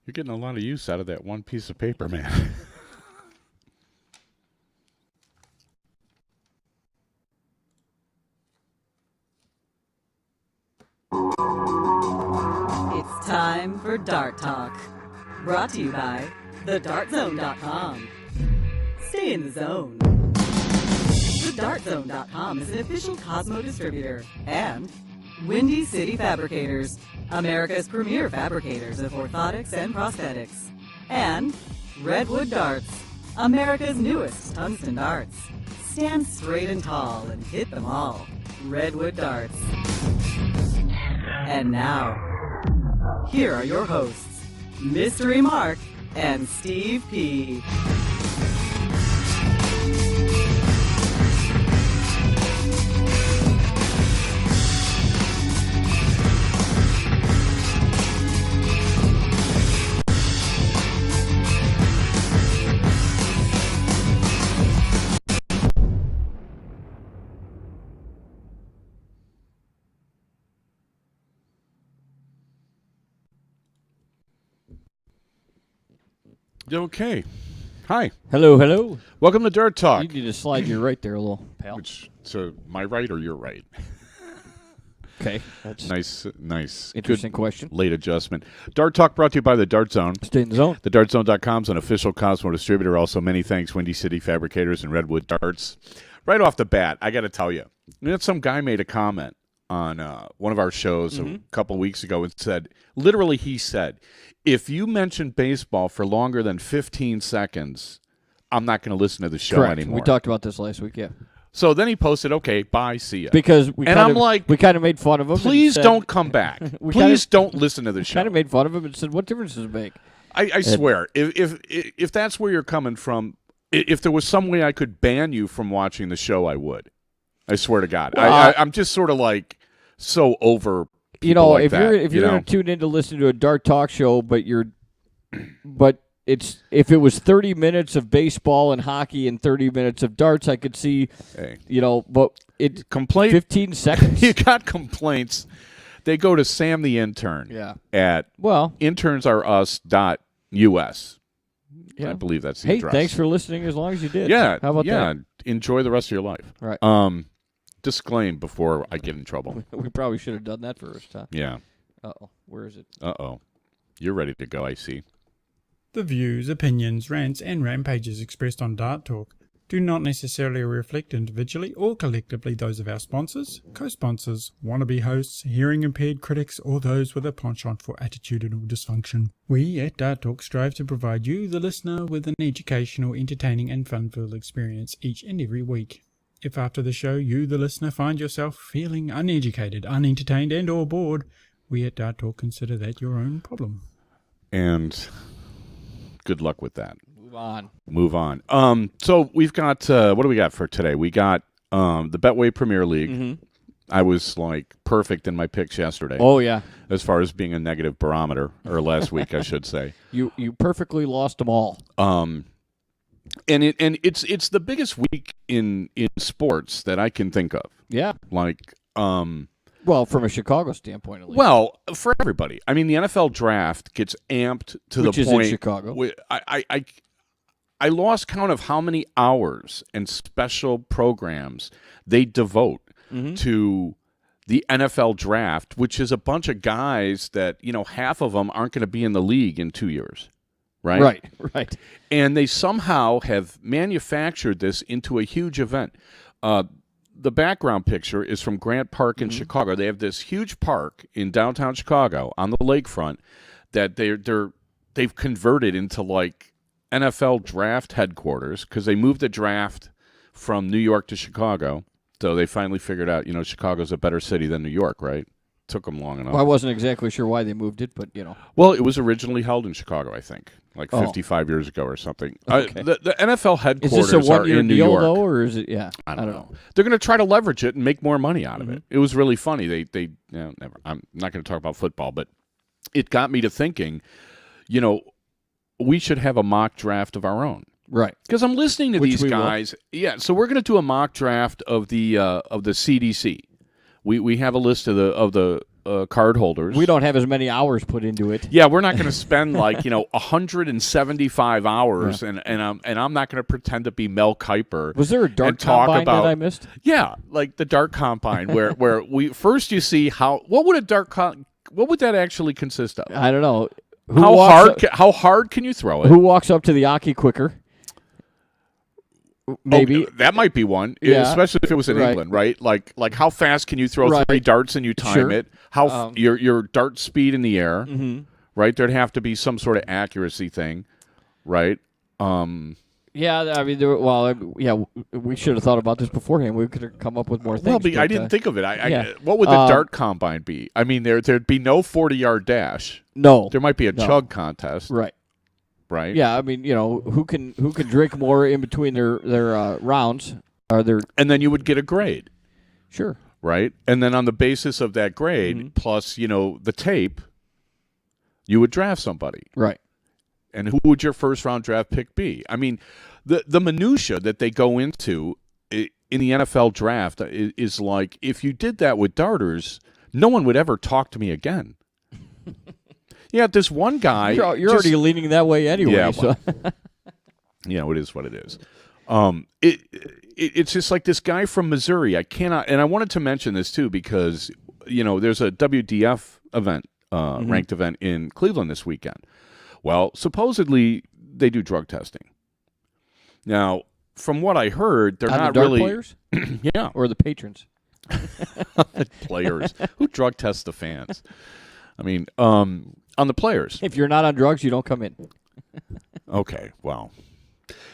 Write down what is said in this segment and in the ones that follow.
You're getting a lot of use out of that one piece of paper, man. It's time for Dart Talk. Brought to you by thedartzone.com. Stay in the zone. Thedartzone.com is an official Cosmo distributor. And Windy City Fabricators, America's premier fabricators of orthotics and prosthetics. And Redwood Darts, America's newest tungsten darts. Stand straight and tall and hit them all. Redwood Darts. And now, here are your hosts, Mystery Mark and Steve P. Okay. Hi. Hello, hello. Welcome to Dirt Talk. You need to slide your right there a little, pal. So my right or your right? Okay. That's Nice. interesting Good question. late adjustment. Dart Talk brought to you by the Dart Zone. Stay in the zone. TheDartZone.com is an official Cosmo distributor. Also, many thanks, Windy City Fabricators and Redwood Darts. Right off the bat, I got to tell you, some guy made a comment on one of our shows a couple weeks ago and said, literally he said, if you mention baseball for longer than 15 seconds, I'm not going to listen to the show Correct. anymore. We talked about this last week, yeah. So then he posted, okay, bye, see ya. Because we And kind I'm of, like, we kind of made fun of him. Please and said, don't come back. Please don't listen to the show. Kind of made fun of him and said, what difference does it make? I swear, if that's where you're coming from, if there was some way I could ban you from watching the show, I would. I swear to God. Well, I'm just sort of like so over people You know, like if that, you're going to tune in to listen to a Dart Talk show, but if it was 30 minutes of baseball and hockey and 30 minutes of darts, I could see, Hey. But it 15 seconds. You got complaints. They go to Sam the Intern at internsareus.us. Yeah. I believe that's the Hey, address. thanks for listening as long as you did. Yeah. How about that? Enjoy the rest of your life. Right. Disclaim before I get in trouble. We probably should have done that first, huh? Yeah. Uh-oh. Where is it? Uh-oh. You're ready to go, I see. The views, opinions, rants, and rampages expressed on Dart Talk do not necessarily reflect individually or collectively those of our sponsors, co-sponsors, wannabe hosts, hearing-impaired critics, or those with a penchant for attitudinal dysfunction. We at Dart Talk strive to provide you, the listener, with an educational, entertaining, and fun-filled experience each and every week. If after the show you, the listener, find yourself feeling uneducated, unentertained, and or bored, we at Dart Talk consider that your own problem. And good luck with that. Move on. So we've got, what do we got for today? We got the Betway Premier League. Mm-hmm. I was like perfect in my picks yesterday. Oh, yeah. As far as being a negative barometer, or last week, I should say. You perfectly lost them all. And it's the biggest week in sports that I can think of. Yeah. Well, from a Chicago standpoint, at least. Well, for everybody. I mean, the NFL draft gets amped to Which the is point. in Chicago. I lost count of how many hours and special programs they devote to the NFL draft, which is a bunch of guys that, half of them aren't going to be in the league in 2 years. Right. And they somehow have manufactured this into a huge event. The background picture is from Grant Park in Chicago. They have this huge park in downtown Chicago on the lakefront that they've converted into like NFL draft headquarters because they moved the draft from New York to Chicago. So they finally figured out, Chicago's a better city than New York, right? Took them long enough. Well, I wasn't exactly sure why they moved it, but, Well, it was originally held in Chicago, I think, like 55 years ago or something. Okay. The NFL headquarters is this a are in New deal, York. Though, or is it? Yeah, I don't know. They're going to try to leverage it and make more money out of it. It was really funny. Never. I'm not going to talk about football, but it got me to thinking, we should have a mock draft of our own. Right. Because I'm listening to these guys. Will. Yeah, so we're going to do a mock draft of the CDC. We have a list of the card holders. We don't have as many hours put into it. Yeah, we're not going to spend 175 hours, and I'm not going to pretend to be Mel Kiper. Was there a dart combine that I missed? Yeah, like the dart combine, where we first you see what would that actually consist of? I don't know. How hard can you throw it? Who walks up to the Aki quicker? Maybe that might be one, especially if it was in England, right? Like how fast can you throw 3 darts and you time it? How your dart speed in the air, right? There'd have to be some sort of accuracy thing, right? Yeah, I mean, we should have thought about this beforehand. We could have come up with more things. Well, I didn't think of it. What would the dart combine be? I mean, there'd be no 40-yard dash. No, there might be a chug contest, right? Right. Yeah, I mean, who can drink more in between their rounds? And then you would get a grade. Sure. Right, and then on the basis of that grade plus the tape, you would draft somebody. Right. And who would your first round draft pick be? I mean, the minutia that they go into in the NFL draft is like, if you did that with darters, no one would ever talk to me again. Yeah, this one guy. You're already leaning that way anyway. Yeah, so. It is what it is. It's just like this guy from Missouri. I cannot, and I wanted to mention this too because there's a WDF event, ranked event in Cleveland this weekend. Well, supposedly they do drug testing. Now, from what I heard, they're not the dart really players. Yeah, or the patrons. The players who drug test the fans. I mean, on the players. If you're not on drugs, you don't come in. Okay, well,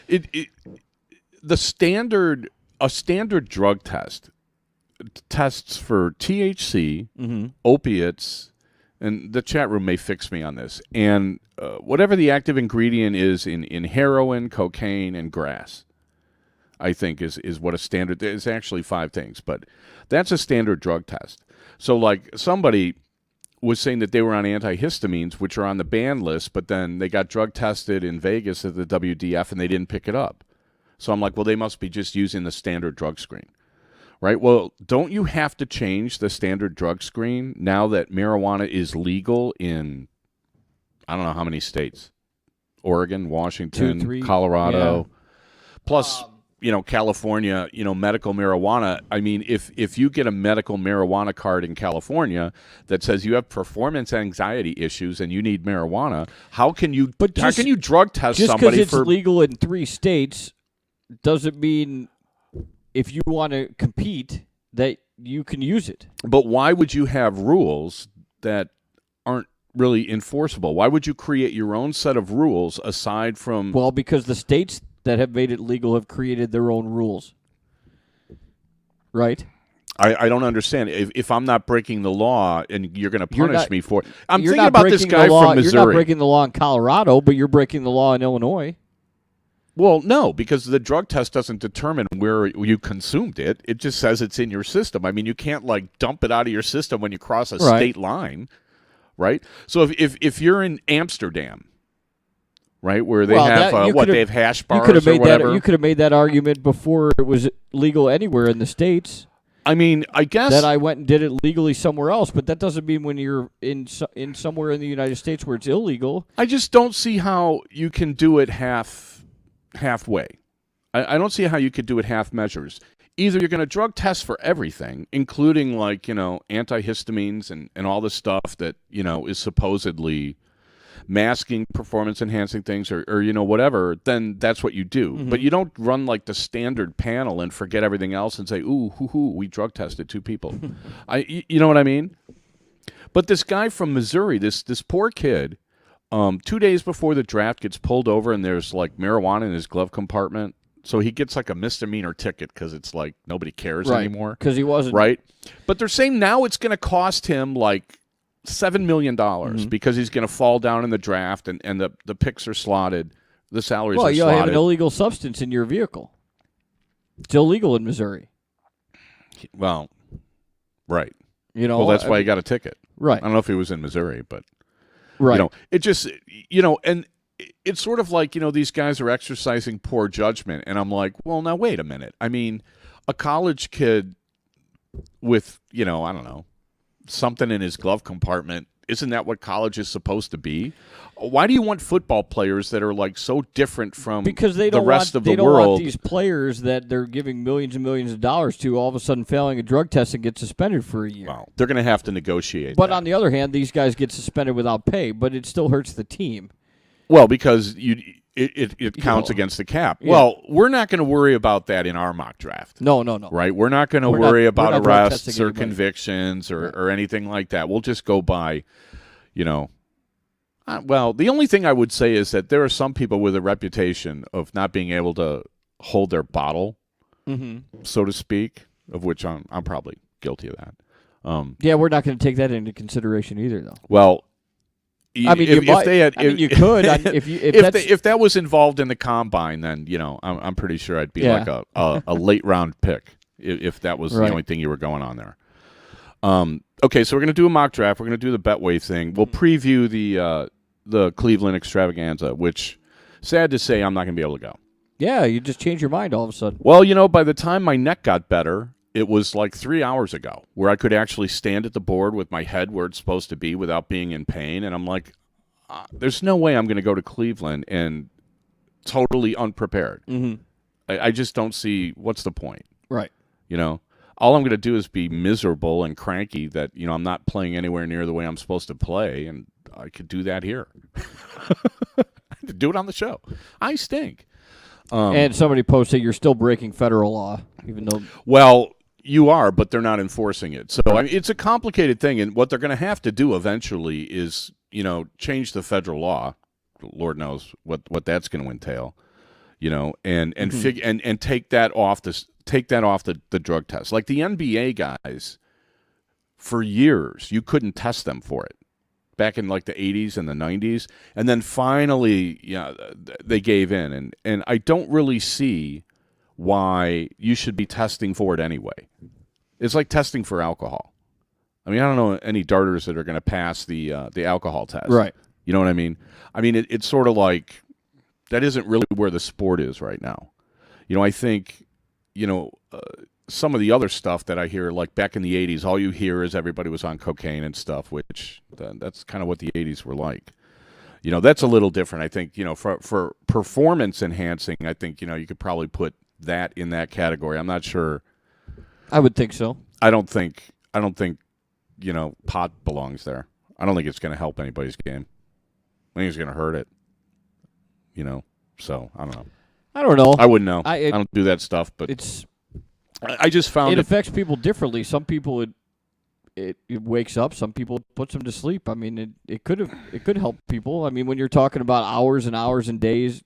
a standard drug test tests for THC, opiates, and the chat room may fix me on this, and whatever the active ingredient is in heroin, cocaine, and grass, I think is what a standard. It's actually 5 things, but that's a standard drug test. So, like, somebody was saying that they were on antihistamines, which are on the ban list, but then they got drug tested in Vegas at the WDF and they didn't pick it up. So I'm like, well, they must be just using the standard drug screen, right? Well, don't you have to change the standard drug screen now that marijuana is legal in, I don't know how many states? Oregon, Washington, 2, 3, Colorado, plus California, medical marijuana. I mean, if you get a medical marijuana card in California that says you have performance anxiety issues and you need marijuana, how can you drug test somebody just because it's legal in 3 states doesn't mean if you want to compete that you can use it. But why would you have rules that aren't really enforceable? Why would you create your own set of rules aside from... Well, because the states that have made it legal have created their own rules. Right? I don't understand. If I'm not breaking the law and you're going to punish me for it. I'm thinking about this guy from Missouri. You're not breaking the law in Colorado, but you're breaking the law in Illinois. Well, no, because the drug test doesn't determine where you consumed it. It just says it's in your system. I mean, you can't, dump it out of your system when you cross a state line, right? So if you're in Amsterdam, right, where they they have hash bars or whatever. You could have made that argument before it was legal anywhere in the States. I mean, I guess that I went and did it legally somewhere else, but that doesn't mean when you're in somewhere in the United States where it's illegal. I just don't see how you can do it halfway. I don't see how you could do it half measures. Either you're going to drug test for everything, including antihistamines and all the stuff that is supposedly masking performance-enhancing things or whatever, then that's what you do. Mm-hmm. But you don't run the standard panel and forget everything else and say, ooh, we drug tested 2 people. You know what I mean? But this guy from Missouri, this poor kid, 2 days before the draft gets pulled over and there's marijuana in his glove compartment. So he gets a misdemeanor ticket because it's nobody cares anymore. Because he wasn't. Right. But they're saying now it's going to cost him $7 million because he's going to fall down in the draft and the picks are slotted. The salaries are slotted. Well, you have an illegal substance in your vehicle. It's illegal in Missouri. Well, right. Well, that's why he got a ticket. Right. I don't know if he was in Missouri, but right. It just and it's sort of these guys are exercising poor judgment, and I'm like, well, now wait a minute. I mean, a college kid with I don't know, something in his glove compartment. Isn't that what college is supposed to be? Why do you want football players that are like so different from because they the don't rest want, of the they don't world? want these players that they're giving millions and millions of dollars to all of a sudden failing a drug test and get suspended for a year. Well, they're going to have to negotiate. But that. on the other hand, these guys get suspended without pay, but it still hurts the team. Well, because it counts against the cap. Yeah. Well, we're not going to worry about that in our mock draft. No. Right? We're not going to We're worry not about drug arrests testing or anybody. convictions or anything like that. We'll just go by, well, the only thing I would say is that there are some people with a reputation of not being able to hold their bottle, so to speak, of which I'm probably guilty of that. Yeah, we're not going to take that into consideration either, though. Well, I mean, you could. If that was involved in the combine, then I'm pretty sure I'd be like a late round pick if that was the only thing you were going on there. Okay, so we're gonna do a mock draft. We're gonna do the Betway thing. We'll preview the Cleveland extravaganza, which, sad to say, I'm not gonna be able to go. Yeah, you just change your mind all of a sudden. Well, by the time my neck got better, it was like 3 hours ago where I could actually stand at the board with my head where it's supposed to be without being in pain. And I'm like, there's no way I'm going to go to Cleveland and totally unprepared. I just don't see what's the point. Right. All I'm going to do is be miserable and cranky that, I'm not playing anywhere near the way I'm supposed to play. And I could do that here. Do it on the show. I stink. And somebody posted you're still breaking federal law, even though. Well, you are, but they're not enforcing it. So it's a complicated thing, and what they're going to have to do eventually is, change the federal law. Lord knows what that's going to entail, and take that off the drug test. Like the NBA guys, for years you couldn't test them for it. Back in like the 80s and the 90s, and then finally, they gave in, and I don't really see why you should be testing for it anyway. It's like testing for alcohol. I mean, I don't know any darters that are going to pass the alcohol test. Right. You know what I mean? I mean, it's sort of like that isn't really where the sport is right now. I think, some of the other stuff that I hear, like back in the 80s, all you hear is everybody was on cocaine and stuff, which that's kind of what the 80s were like. That's a little different. I think, for performance enhancing, I think, you could probably put that in that category. I'm not sure. I would think so. I don't think, pot belongs there. I don't think it's going to help anybody's game. I think it's going to hurt it. So I don't know. I don't know. I wouldn't know. I don't do that stuff, but I just found it affects people differently. Some people it wakes up. Some people it puts them to sleep. I mean, it could help people. I mean, when you're talking about hours and hours and days.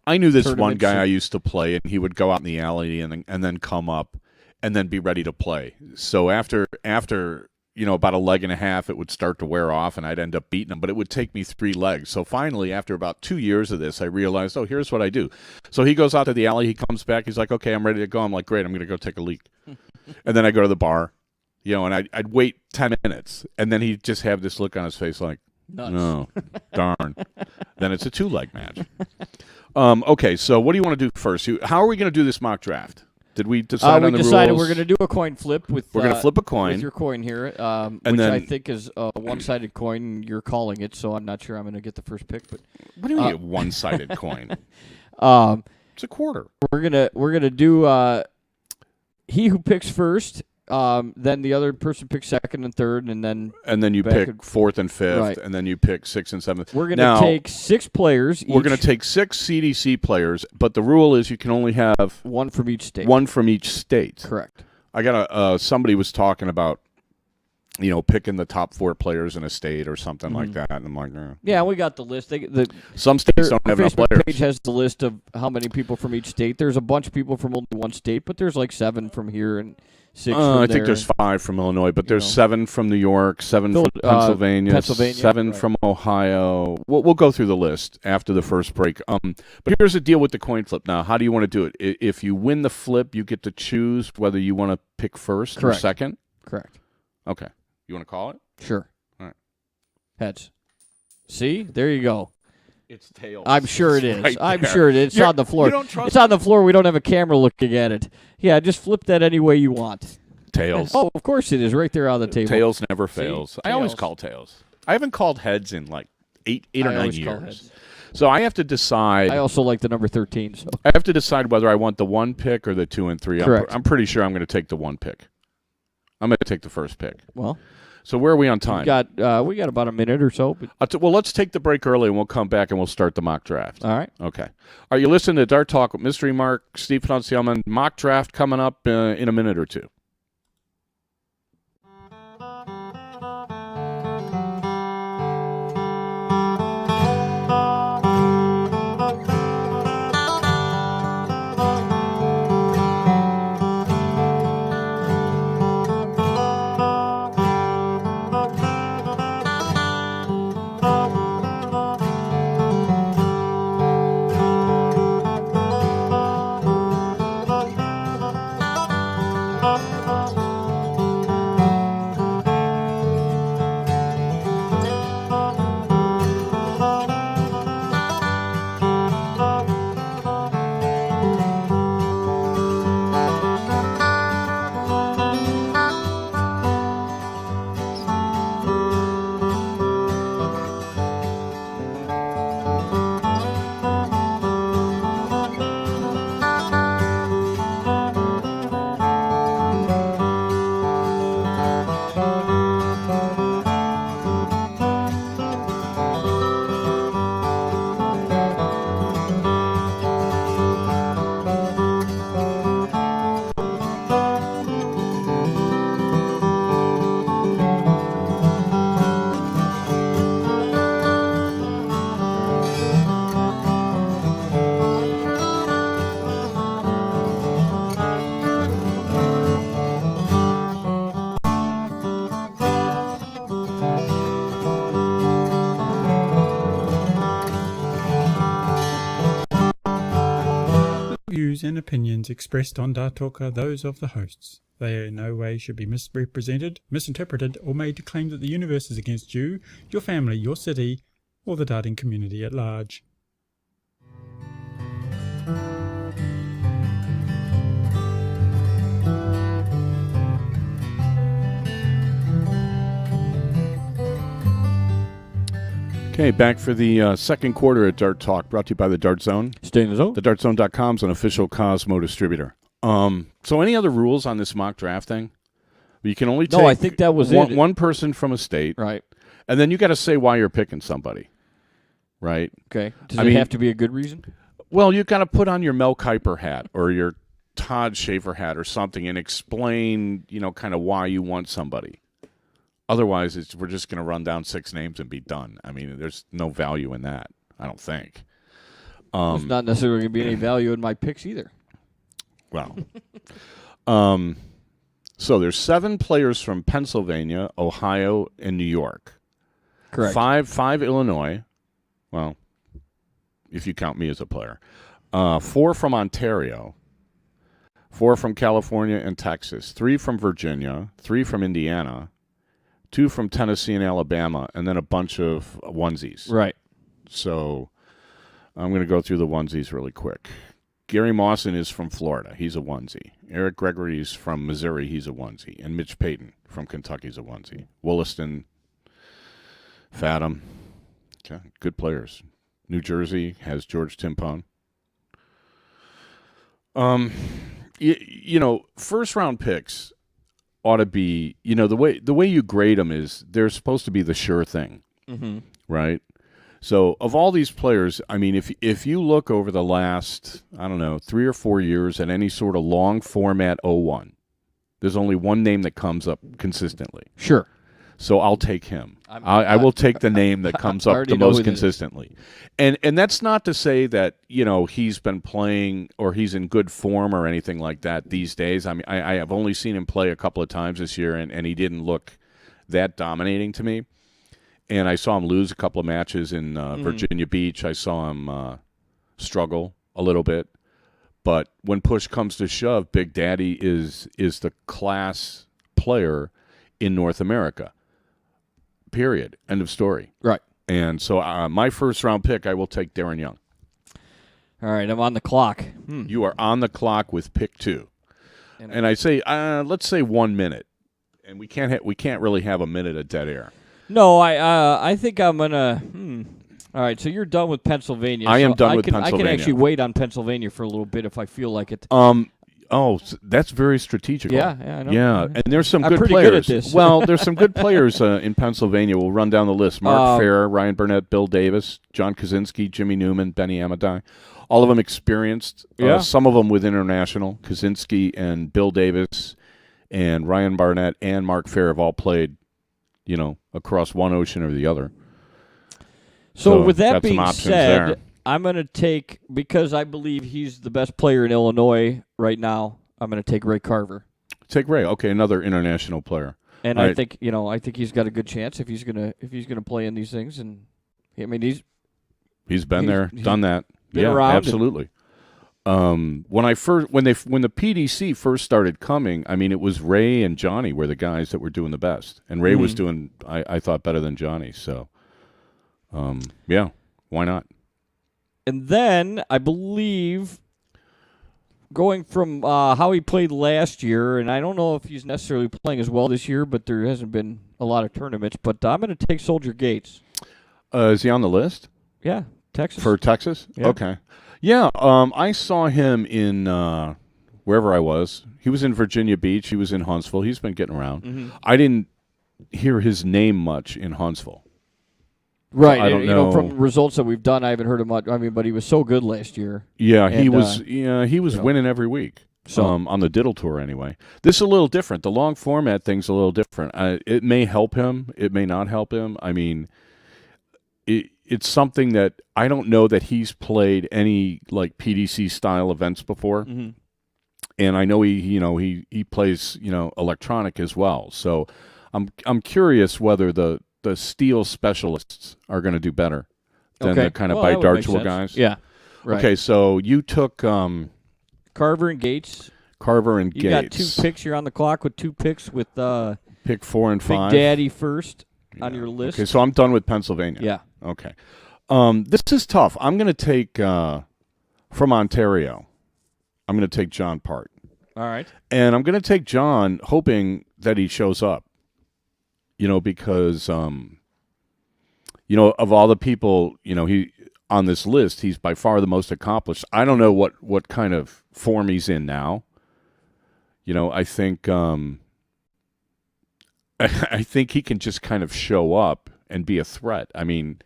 I knew this one guy I used to play, and he would go out in the alley and then come up and then be ready to play. So after about a leg and a half, it would start to wear off, and I'd end up beating him. But it would take me 3 legs. So finally, after about 2 years of this, I realized, here's what I do. So he goes out to the alley. He comes back. He's like, okay, I'm ready to go. I'm like, great, I'm going to go take a leak. And then I go to the bar, and I'd wait 10 minutes. And then he'd just have this look on his face like, nuts. No, darn. Then it's a 2-leg match. Okay, so what do you want to do first? How are we going to do this mock draft? Did we decide on the rules? We decided we're going to do a coin flip with. We're going to flip a coin with your coin here, which I think is a one-sided coin. You're calling it, so I'm not sure I'm going to get the first pick. But what do you mean a one-sided coin? It's a quarter. We're gonna do he who picks first. Then the other person picks second and third, and then you pick fourth and fifth, right. And then you pick sixth and seventh. We're going to take 6 players each. We're going to take 6 CDC players, but the rule is you can only have one from each state. One from each state. Correct. I got somebody was talking about picking the top 4 players in a state or something like that, and I'm like, yeah, we got the list. Some states don't have enough Facebook players. Page has the list of how many people from each state. There's a bunch of people from only one state, but there's like 7 from here and 6 from I think there's 5 from Illinois, but there's 7 from New York, 7 from Pennsylvania, 7 from Ohio. We'll go through the list after the first break. But here's the deal with the coin flip. Now, how do you want to do it? If you win the flip, you get to choose whether you want to pick first or second? Correct. Okay. You want to call it? Sure. All right. Heads. See? There you go. It's tails. I'm sure it is. Right I'm there. sure it is. It's on the floor. You don't trust It's on the floor. We don't have a camera looking at it. Yeah, just flip that any way you want. Tails. Oh, of course it is, right there on the table. Tails never fails. See? I always Tails. call tails. I haven't called heads in like eight or 9 always call years. heads. So I have to decide. I also like the number 13. So I have to decide whether I want the 1 pick or the 2 and 3. Correct. I'm pretty sure I'm going to take the 1 pick. I'm going to take the first pick. well, So where are we on time? we got about a minute or so. But, Well, let's take the break early, and we'll come back and we'll start the mock draft. all right. Okay. Are you listening to Dart Talk with Mystery Mark, Steve Pronsielman? Mock draft coming up in a minute or two. Views and opinions expressed on Dart Talk are those of the hosts. They in no way should be misrepresented, misinterpreted, or made to claim that the universe is against you, your family, your city, or the darting community at large. Okay, back for the second quarter at Dart Talk, brought to you by the Dart Zone. Stay in the zone. TheDartZone.com is an official Cosmo distributor. So any other rules on this mock draft thing? You can only take No, I think that was it. one person from a state, Right. and then you got to say why you're picking somebody, right? Okay. Does I it mean- have to be a good reason? Well, you got to put on your Mel Kiper hat or your Todd Schaefer hat or something and explain, kind of why you want somebody. Otherwise, we're just going to run down 6 names and be done. I mean, there's no value in that, I don't think. There's not necessarily going to be any value in my picks either. Well, so there's 7 players from Pennsylvania, Ohio, and New York. Correct. Five Illinois. Well, if you count me as a player. 4 from Ontario. 4 from California and Texas. 3 from Virginia. 3 from Indiana. 2 from Tennessee and Alabama, and then a bunch of onesies. Right. So I'm going to go through the onesies really quick. Gary Mawson is from Florida. He's a onesie. Eric Gregory's from Missouri. He's a onesie. And Mitch Payton from Kentucky's a onesie. Wollaston, Fathom. Okay, good players. New Jersey has George Timpone. First round picks ought to be, the way you grade them is they're supposed to be the sure thing, right? So of all these players, I mean, if you look over the last, 3 or 4 years at any sort of long format 01, there's only one name that comes up consistently. Sure. So I'll take him. I will take the name that comes up the most consistently. And that's not to say that, he's been playing or he's in good form or anything like that these days. I mean, I have only seen him play a couple of times this year, and he didn't look that dominating to me. And I saw him lose a couple of matches in Virginia Beach. I saw him struggle a little bit. But when push comes to shove, Big Daddy is the class player in North America. Period. End of story. Right. And so my first-round pick, I will take Darren Young. All right, I'm on the clock. You are on the clock with pick 2. And I say, let's say 1 minute, and we can't really have a minute of dead air. No, I think I'm gonna. All right, so you're done with Pennsylvania. I am so done with I Pennsylvania. can actually wait on Pennsylvania for a little bit if I feel like it. That's very strategical. Yeah, I know. Yeah, and there's some I'm good pretty players. good at this. Well, there's some good players in Pennsylvania. We'll run down the list. Mark Fair, Ryan Burnett, Bill Davis, John Kaczynski, Jimmy Newman, Benny Amadai. All of them experienced. Yeah. Some of them with international. Kaczynski and Bill Davis and Ryan Barnett and Mark Fair have all played, across one ocean or the other. So with that got some being options said, there. I'm going to take, because I believe he's the best player in Illinois right now, I'm going to take Ray Carver. Take Ray. Okay, another international player. And All I right. think he's got a good chance if he's gonna play in these things. And I mean He's been there, done that. been Yeah, around absolutely. When the PDC first started coming, I mean, it was Ray and Johnny were the guys that were doing the best, and Ray was doing, I thought, better than Johnny. So, yeah, why not? And then I believe going from how he played last year, and I don't know if he's necessarily playing as well this year, but there hasn't been a lot of tournaments. But I'm going to take Soldier Gates. Is he on the list Yeah, Texas. for Texas? Yeah. Okay. Yeah, I saw him in wherever I was. He was in Virginia Beach. He was in Huntsville. He's been getting around. I didn't hear his name much in Huntsville. Right. I don't and, know. From results that we've done, I haven't heard him much. I mean, but he was so good last year. Yeah, And, he was. He was winning every week. So- On the Diddle Tour, anyway. This is a little different. The long format thing's a little different. It may help him. It may not help him. I mean, it's something that I don't know that he's played any like PDC style events before, and I know he plays electronic as well. So I'm curious whether the steel specialists are going to do better than the kind of that would make bidartual sense. guys. Yeah. Right. Okay, so you took Carver and Gates. Carver and You Gates. got 2 picks. You're on the clock with 2 picks with Pick 4 and Big 5. Daddy first on your list. Okay, so I'm done with Pennsylvania. Yeah. Okay. This is tough. I'm going to take from Ontario. I'm going to take John Part. All right. And I'm going to take John hoping that he shows up. Because of all the people, he on this list, he's by far the most accomplished. I don't know what kind of form he's in now. I think I think he can just kind of show up and be a threat. I mean,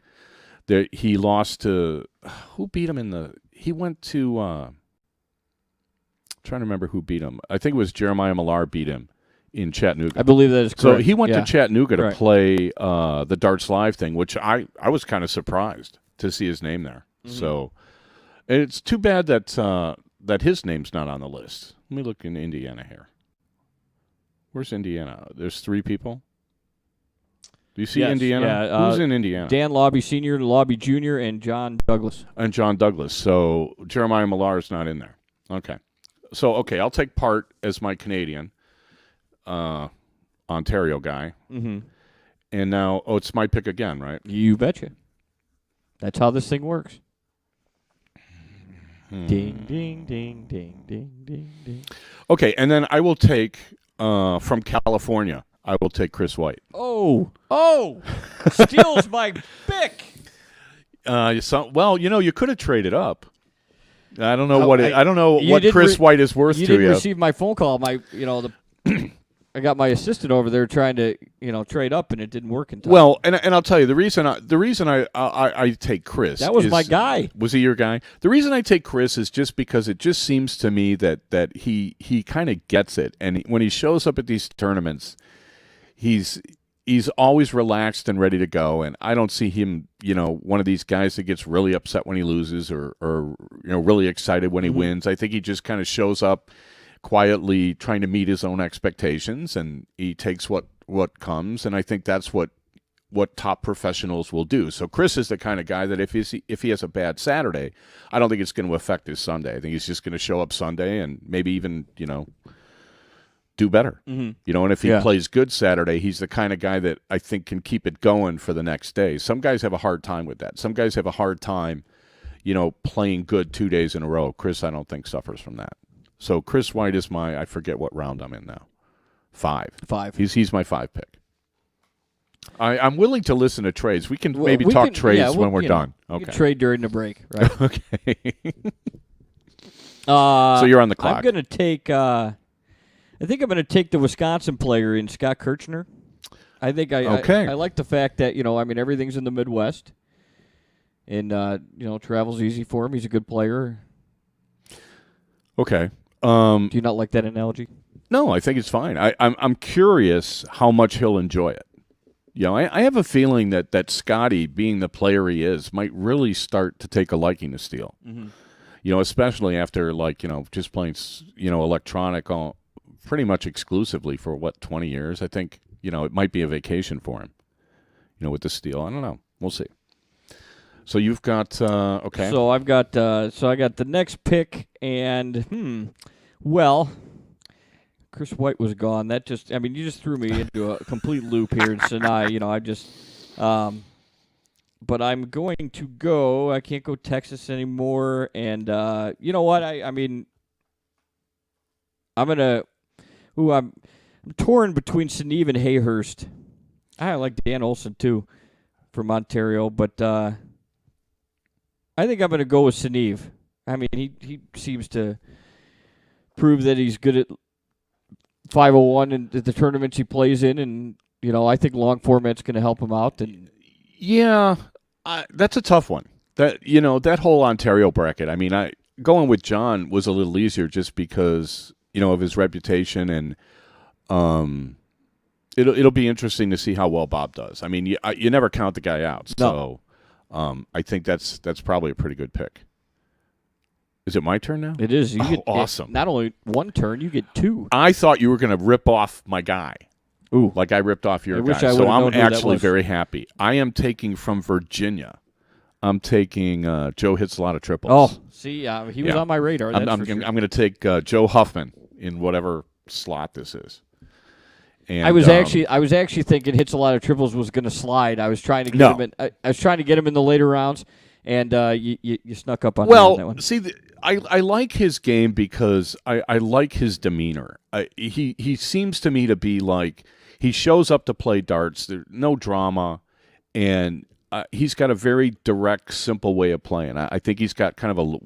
he lost to who beat him he went to trying to remember who beat him. I think it was Jeremiah Millar beat him in Chattanooga. I believe that is correct. So he went to Yeah. Chattanooga to Right. play the Darts Live thing, which I was kind of surprised to see his name there. So it's too bad that his name's not on the list. Let me look in Indiana here. Where's Indiana? There's 3 people. Do you see Yes, Indiana? yeah, Who's in Indiana? Dan Lobby Sr., Lobby Jr., and John Douglas. And John Douglas. So Jeremiah Millar is not in there. Okay. So, I'll take Part as my Canadian Ontario guy. Mm-hmm. And now, it's my pick again, right? You betcha. That's how this thing works. Ding, ding, ding, ding, ding, ding, ding. Okay, and then I will take, from California, I will take Chris White. Oh! Steals my pick! You could have traded up. I don't know I don't know You what didn't Chris White is worth You to didn't you. receive my phone call. I got my assistant over there trying to, trade up, and it didn't work in time. Well, and I'll tell you the reason I take Chris. that was is- my guy. Was he your guy? The reason I take Chris is just because it just seems to me that he kind of gets it, and when he shows up at these tournaments, he's always relaxed and ready to go, and I don't see him, one of these guys that gets really upset when he loses or really excited when he wins. I think he just kind of shows up quietly trying to meet his own expectations, and he takes what comes, and I think that's what top professionals will do. So Chris is the kind of guy that if he has a bad Saturday, I don't think it's going to affect his Sunday. I think he's just going to show up Sunday and maybe even, do better. And if he plays good Saturday, he's the kind of guy that I think can keep it going for the next day. Some guys have a hard time with that. Some guys have a hard time, playing good 2 days in a row. Chris, I don't think, suffers from that. So Chris White is I forget what round I'm in now. 5. 5. He's my 5 pick. I'm willing to listen to trades. We can Well, maybe we talk can- trades yeah, when we're you know, done. We Okay. can trade during the break, right? Okay. So you're on the clock. I'm going to take. I think I'm going to take the Wisconsin player in Scott Kirchner. I think I like the fact that everything's in the Midwest, and travel's easy for him. He's a good player. Okay. Do you not like that analogy? No, I think it's fine. I'm curious how much he'll enjoy it. I have a feeling that Scotty, being the player he is, might really start to take a liking to steel. Mm-hmm. Especially after just playing electronic pretty much exclusively for 20 years. I think it might be a vacation for him. With the steel. I don't know. We'll see. So you've got okay. So I've got I got the next pick, and Chris White was gone. That just you just threw me into a complete loop here, and so now I just but I'm going to go. I can't go Texas anymore, and you know what? I'm gonna. I'm torn between Sneeve and Hayhurst. I like Dan Olson too from Ontario, but I think I'm going to go with Sneeve. He seems to prove that he's good at 501 and the tournaments he plays in, and I think long format's going to help him out. And yeah, that's a tough one. That whole Ontario bracket. Going with John was a little easier just because of his reputation, and it'll be interesting to see how well Bob does. You never count the guy out, so. I think that's probably a pretty good pick. Is it my turn now? It is. You get awesome. Not only one turn, you get 2. I thought you were going to rip off my guy. Ooh. Like I ripped off your I guy. wish I so would've known I'm who that actually was. very happy. I am taking from Virginia. I'm taking Joe hits a lot of triples. Oh, see, he was Yeah. on my radar. That's I'm for sure. going to take Joe Huffman in whatever slot this is. And, I was actually thinking hits a lot of triples was going to slide. I was trying to get him in. I was trying to get him in the later rounds, and you snuck up on me on that one. See, I like his game because I like his demeanor. He seems to me to be like he shows up to play darts. There's no drama, and he's got a very direct, simple way of playing. I think he's got kind of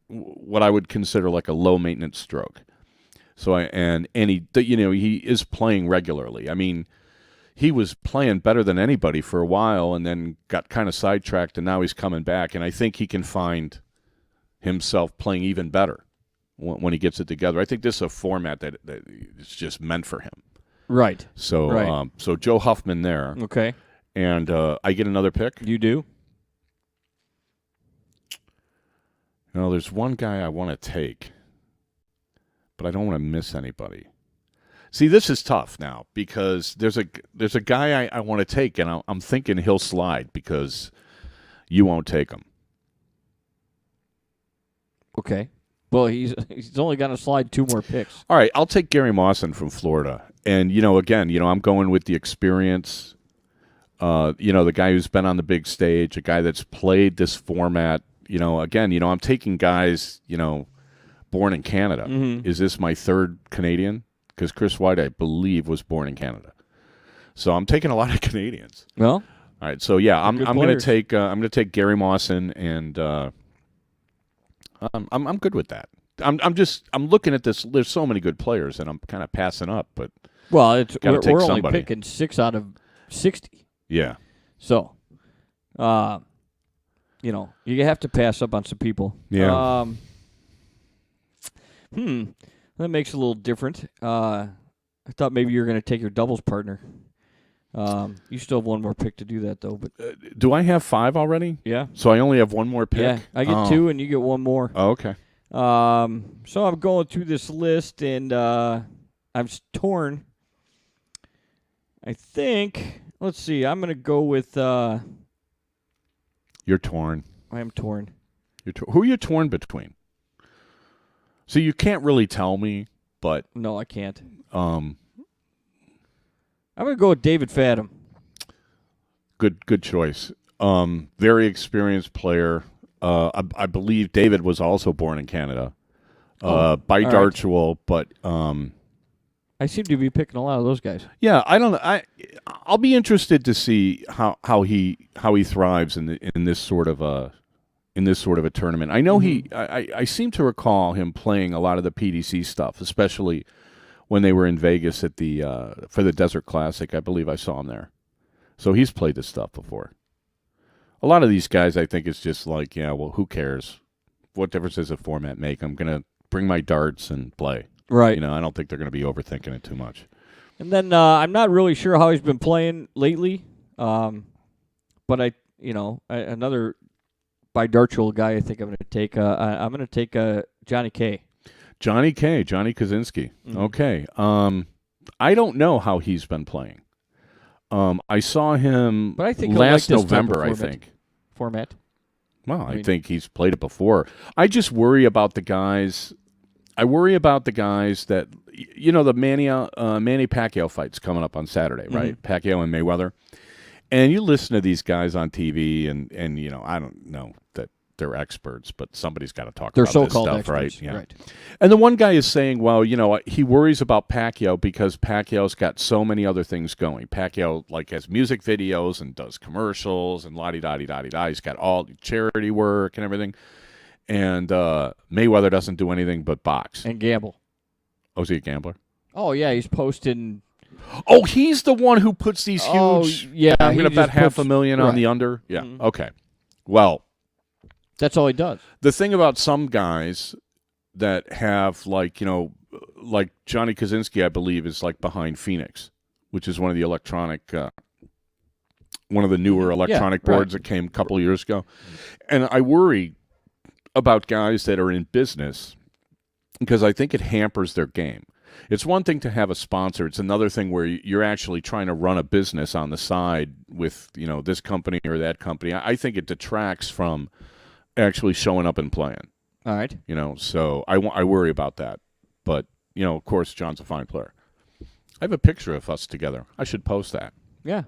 what I would consider like a low maintenance stroke. So he is playing regularly. He was playing better than anybody for a while, and then got kind of sidetracked, and now he's coming back. And I think he can find himself playing even better when he gets it together. I think this is a format that is just meant for him. Right. So, Right. So Joe Huffman there, Okay. and I get another pick. You do? There's one guy I want to take, but I don't want to miss anybody. See, this is tough now because there's a guy I want to take, and I'm thinking he'll slide because you won't take him. Okay. Well, he's only going to slide 2 more picks. All right, I'll take Gary Mawson from Florida, and again, I'm going with the experience. The guy who's been on the big stage, a guy that's played this format. Again, I'm taking guys, born in Canada. Mm-hmm. Is this my third Canadian? Because Chris White, I believe, was born in Canada. So I'm taking a lot of Canadians. Well, all right. So yeah, I'm going to take Gary Mawson, and I'm good with that. I'm looking at this. There's so many good players, and I'm kind of passing up. But we're only somebody. picking 6 out of 60. Yeah. So, you have to pass up on some people. Yeah. That makes it a little different. I thought maybe you were going to take your doubles partner. You still have one more pick to do that, though. But Do I have 5 already? yeah, So I only have one more pick? yeah, I get 2 and you get 1 more. Oh, okay. So I'm going through this list and I'm torn. I think. Let's see. I'm going to go with. You're torn. I am torn. Who are you torn between? So you can't really tell me, but No, I can't. um, I'm going to go with David Fadum. good choice. Very experienced player. I believe David was also born in Canada. Bidartual, but I seem to be picking a lot of those guys. yeah, I don't know. I'll be interested to see how he thrives in this sort of a tournament. I know I seem to recall him playing a lot of the PDC stuff, especially when they were in Vegas at the for the Desert Classic. I believe I saw him there. So he's played this stuff before. A lot of these guys, I think, it's just like, yeah, well, who cares? What difference does the format make? I'm going to bring my darts and play. Right. You know, I don't think they're going to be overthinking it too much. And then I'm not really sure how he's been playing lately, but another bidartual guy I think I'm going to take. I'm going to take Johnny K. Johnny Kaczynski. Okay. I don't know how he's been playing. I saw him but I think last like this November, type of I think. Format. Well, I think he's played it before. I just worry about the guys. I worry about the guys that, you know, the Manny Pacquiao fight's coming up on Saturday, right? Pacquiao and Mayweather. And you listen to these guys on TV, and you know, I don't know that they're experts, but somebody's got to talk They're about so-called this stuff, experts, right? Yeah. right. And the one guy is saying, well, you know, he worries about Pacquiao because Pacquiao's got so many other things going. Pacquiao, like, has music videos and does commercials and la-di-da-di-da-di-da. He's got all charity work and everything. And Mayweather doesn't do anything but box. And gamble. Oh, is he a gambler? Oh, yeah, he's posting. Oh, he's the one who puts these huge. Yeah, I'm going to he bet just puts- $500,000 on the under. Yeah. Okay. Well, That's all he does. the thing about some guys that have, like, you know, like Johnny Kaczynski, I believe, is like behind Phoenix, which is one of the one of the newer electronic boards that came a couple of years ago. And I worry about guys that are in business because I think it hampers their game. It's one thing to have a sponsor. It's another thing where you're actually trying to run a business on the side with, you know, this company or that company. I think it detracts from actually showing up and playing. All right. You know, so I worry about that. But, you know, of course, John's a fine player. I have a picture of us together. I should post that. Yeah.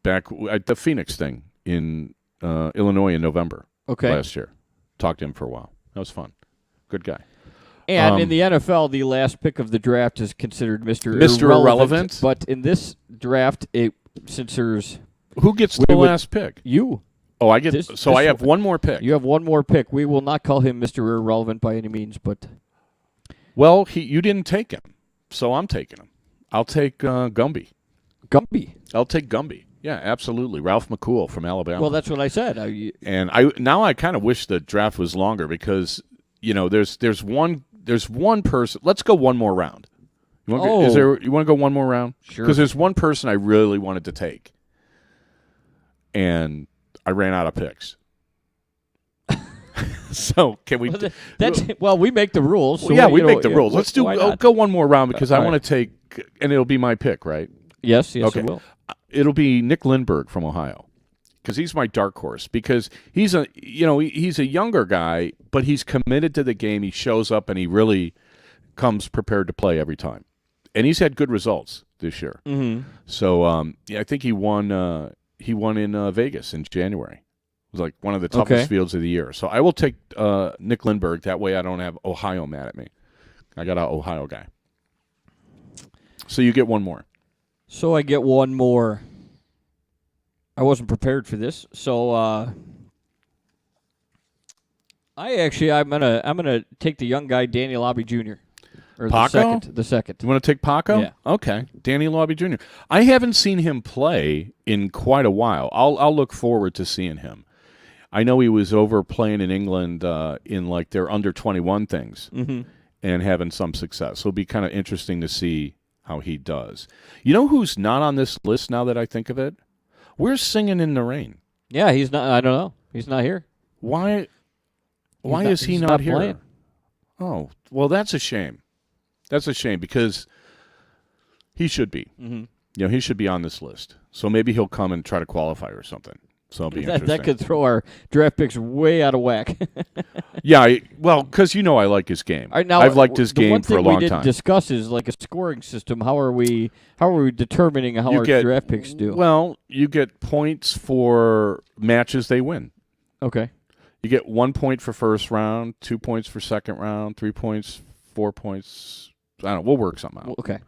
Back at the Phoenix thing in Illinois in November last year. Talked to him for a while. That was fun. Good guy. And in the NFL, the last pick of the draft is considered Mr. Irrelevant. But in this draft, since there's Who gets the last pick? you. Oh, I get. I have one more pick. You have one more pick. We will not call him Mr. Irrelevant by any means, but Well, you didn't take him, so I'm taking him. I'll take Gumby. Gumby. I'll take Gumby. Yeah, absolutely. Ralph McCool from Alabama. Well, that's what I said. And I kind of wish the draft was longer because, you know, there's one person. Let's go one more round. You want to go one more round? Sure. Because there's one person I really wanted to take, and I ran out of picks. So can we? We make the rules. So we make the rules. Let's go one more round because I want to take, and it'll be my pick, right? Yes, okay. It will. It'll be Nick Lindberg from Ohio because he's my dark horse because he's a younger guy, but he's committed to the game. He shows up and he really comes prepared to play every time, and he's had good results this year. Mm-hmm. So I think he won in Vegas in January. It was like one of the toughest fields of the year. So I will take Nick Lindberg. That way I don't have Ohio mad at me. I got an Ohio guy. So you get one more. So I get one more. I wasn't prepared for this, so I'm gonna take the young guy, Danny Lobby Jr. Or Paco? The second. You want to take Paco? Yeah. Okay. Danny Lobby Jr. I haven't seen him play in quite a while. I'll look forward to seeing him. I know he was over playing in England in like their under 21 things and having some success. So it'll be kind of interesting to see how he does. You know who's not on this list now that I think of it? We're Singing in the Rain. Yeah, he's not. I don't know. He's not here. Why is he not here? Playing. Oh, well, that's a shame. That's a shame because he should be. Mm-hmm. You know, he should be on this list. So maybe he'll come and try to qualify or something. So it'll be interesting. That could throw our draft picks way out of whack. Yeah, because you know I like his game. Right, now, I've liked his game for a long time. The one thing we didn't discuss is like a scoring system. How are we determining how our draft picks do? Well, you get points for matches they win. Okay. You get 1 point for first round, 2 points for second round, 3 points, 4 points. I don't know. We'll work something out. Okay.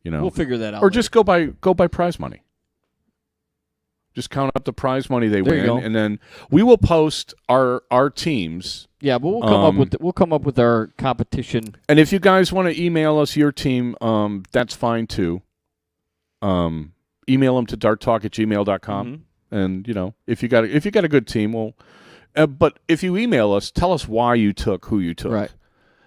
We'll figure that out. Or later. just go by prize money. Just count up the prize money they There you win, go. and then we will post our teams. Yeah, but we'll come up with our competition. And if you guys want to email us your team, that's fine too. Email them to darttalk@gmail.com. Mm-hmm. And if you got a good team, we'll. But if you email us, tell us why you took who you took. Right.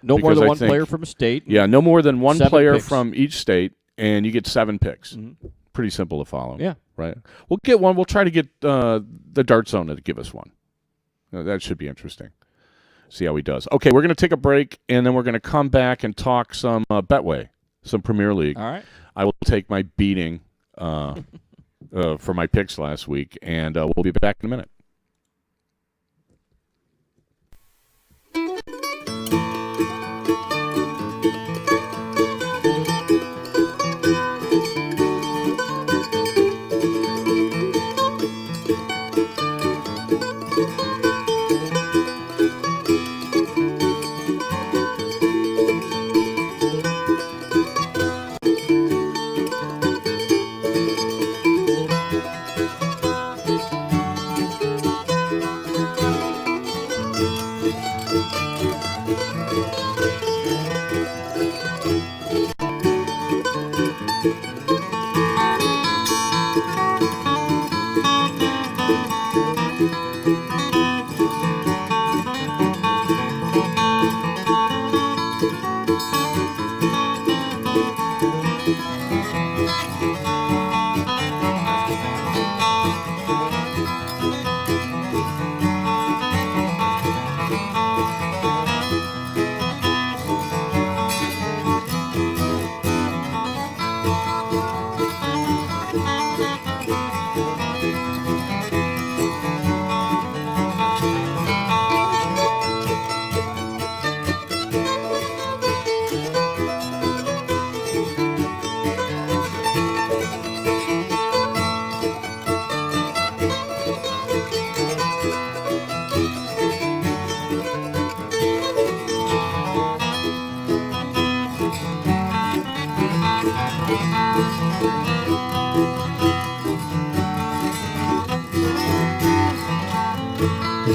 No more than one player from a state. Yeah, no more than one 7 player picks. from each state, and you get 7 picks. Mm-hmm. Pretty simple to follow. Yeah. Right. We'll get one. We'll try to get the Dart Zone to give us one. That should be interesting. See how he does. Okay, we're going to take a break, and then we're going to come back and talk some Betway, some Premier League. All right. I will take my beating for my picks last week, and we'll be back in a minute.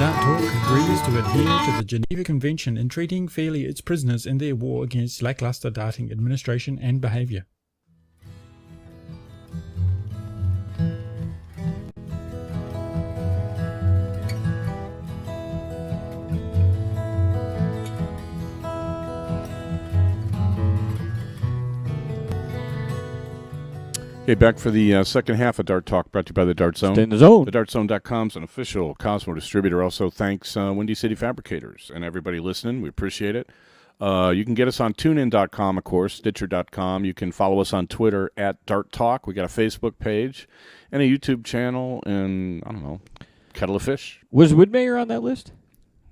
Dart Talk agrees to adhere to the Geneva Convention in treating fairly its prisoners in their war against lackluster darting administration and behaviour. Okay, back for the second half of Dart Talk, brought to you by the Dart Zone. Stay in the zone. TheDartZone.com is an official Cosmo distributor. Also, thanks Windy City Fabricators and everybody listening. We appreciate it. You can get us on TuneIn.com, of course, Stitcher.com. You can follow us on Twitter at Dart Talk. We got a Facebook page and a YouTube channel and, I don't know, kettle of fish. Was Widmeyer on that list?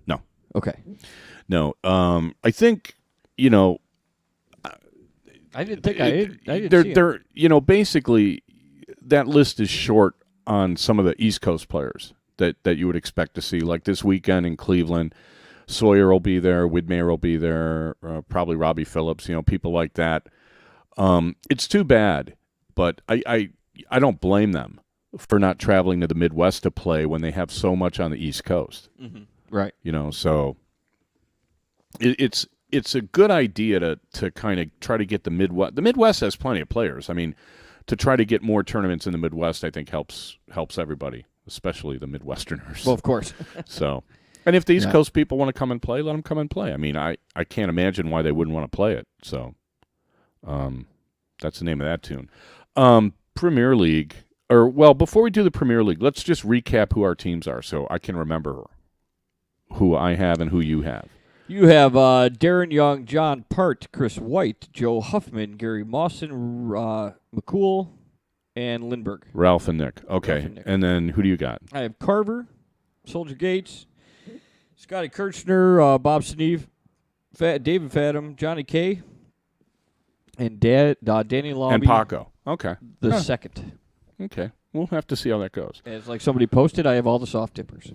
No. Okay. No. I think, I didn't think I didn't see they're basically that list is short on some of the East Coast players that you would expect to see. Like this weekend in Cleveland, Sawyer will be there, Widmeyer will be there, probably Robbie Phillips, people like that. It's too bad, but I don't blame them for not traveling to the Midwest to play when they have so much on the East Coast. Mm-hmm. Right. So it's a good idea to kind of try to get the Midwest. The Midwest has plenty of players. I mean, to try to get more tournaments in the Midwest, I think helps everybody, especially the Midwesterners. Well, of course. So, and if the East Coast people want to come and play, let them come and play. I mean, I can't imagine why they wouldn't want to play it. So, that's the name of that tune. Premier League, before we do the Premier League, let's just recap who our teams are so I can remember who I have and who you have. You have Darren Young, John Part, Chris White, Joe Huffman, Gary Mawson, McCool, and Lindbergh. Ralph and Nick. Okay. and Nick. And then who do you got? I have Carver, Soldier Gates, Scotty Kirchner, Bob Sneeve, David Fadham, Johnny Kay, and Danny Lobby. And Paco. Okay. The second. Okay. We'll have to see how that goes. As like somebody posted, I have all the soft tippers.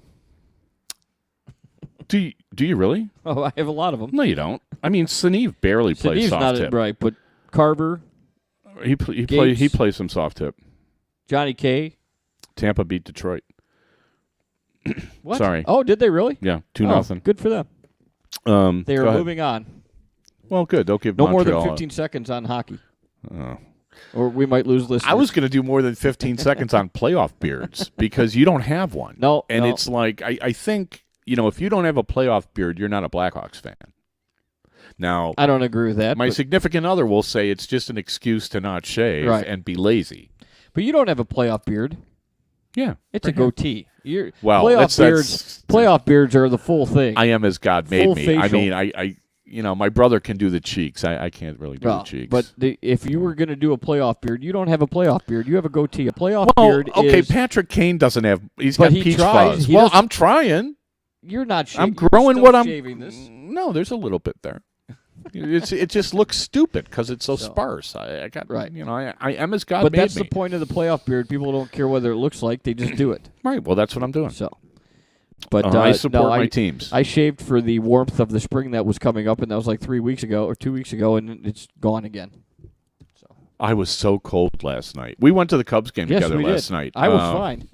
Do you really? Oh, I have a lot of them. No, you don't. I mean, Sneeve barely plays Sneev's soft not tip. right, but Carver, He plays some soft tip. Johnny K. Tampa beat Detroit. What? Sorry. Oh, did they really? Yeah, 2-0. Good for them. They are moving on. Well, good. They'll give No Montreal more than 15 seconds on hockey. Oh. Or we might lose listeners. I was going to do more than 15 seconds on playoff beards because you don't have one. No. And it's like, I think, if you don't have a playoff beard, you're not a Blackhawks fan. Now, I don't agree with that. my significant other will say it's just an excuse to not shave and be lazy. But you don't have a playoff beard. Yeah. It's a goatee. Playoff beards are the full thing. I am as God made me. Facial. I mean, my brother can do the cheeks. I can't really do the cheeks. But if you were going to do a playoff beard, you don't have a playoff beard. You have a goatee. A playoff beard is... Patrick Kane doesn't have... He's got peach fuzz. Well, I'm trying. You're not shaving. I'm growing what I'm... shaving this. No, there's a little bit there. It just looks stupid because it's so sparse. I got I am as God made me. But that's the point of the playoff beard. People don't care whether it looks like; they just do it. Right. Well, that's what I'm doing. So, but I support my teams. I shaved for the warmth of the spring that was coming up, and that was like 3 weeks ago or 2 weeks ago, and it's gone again. So I was so cold last night. We went to the Cubs game together last night. I was fine.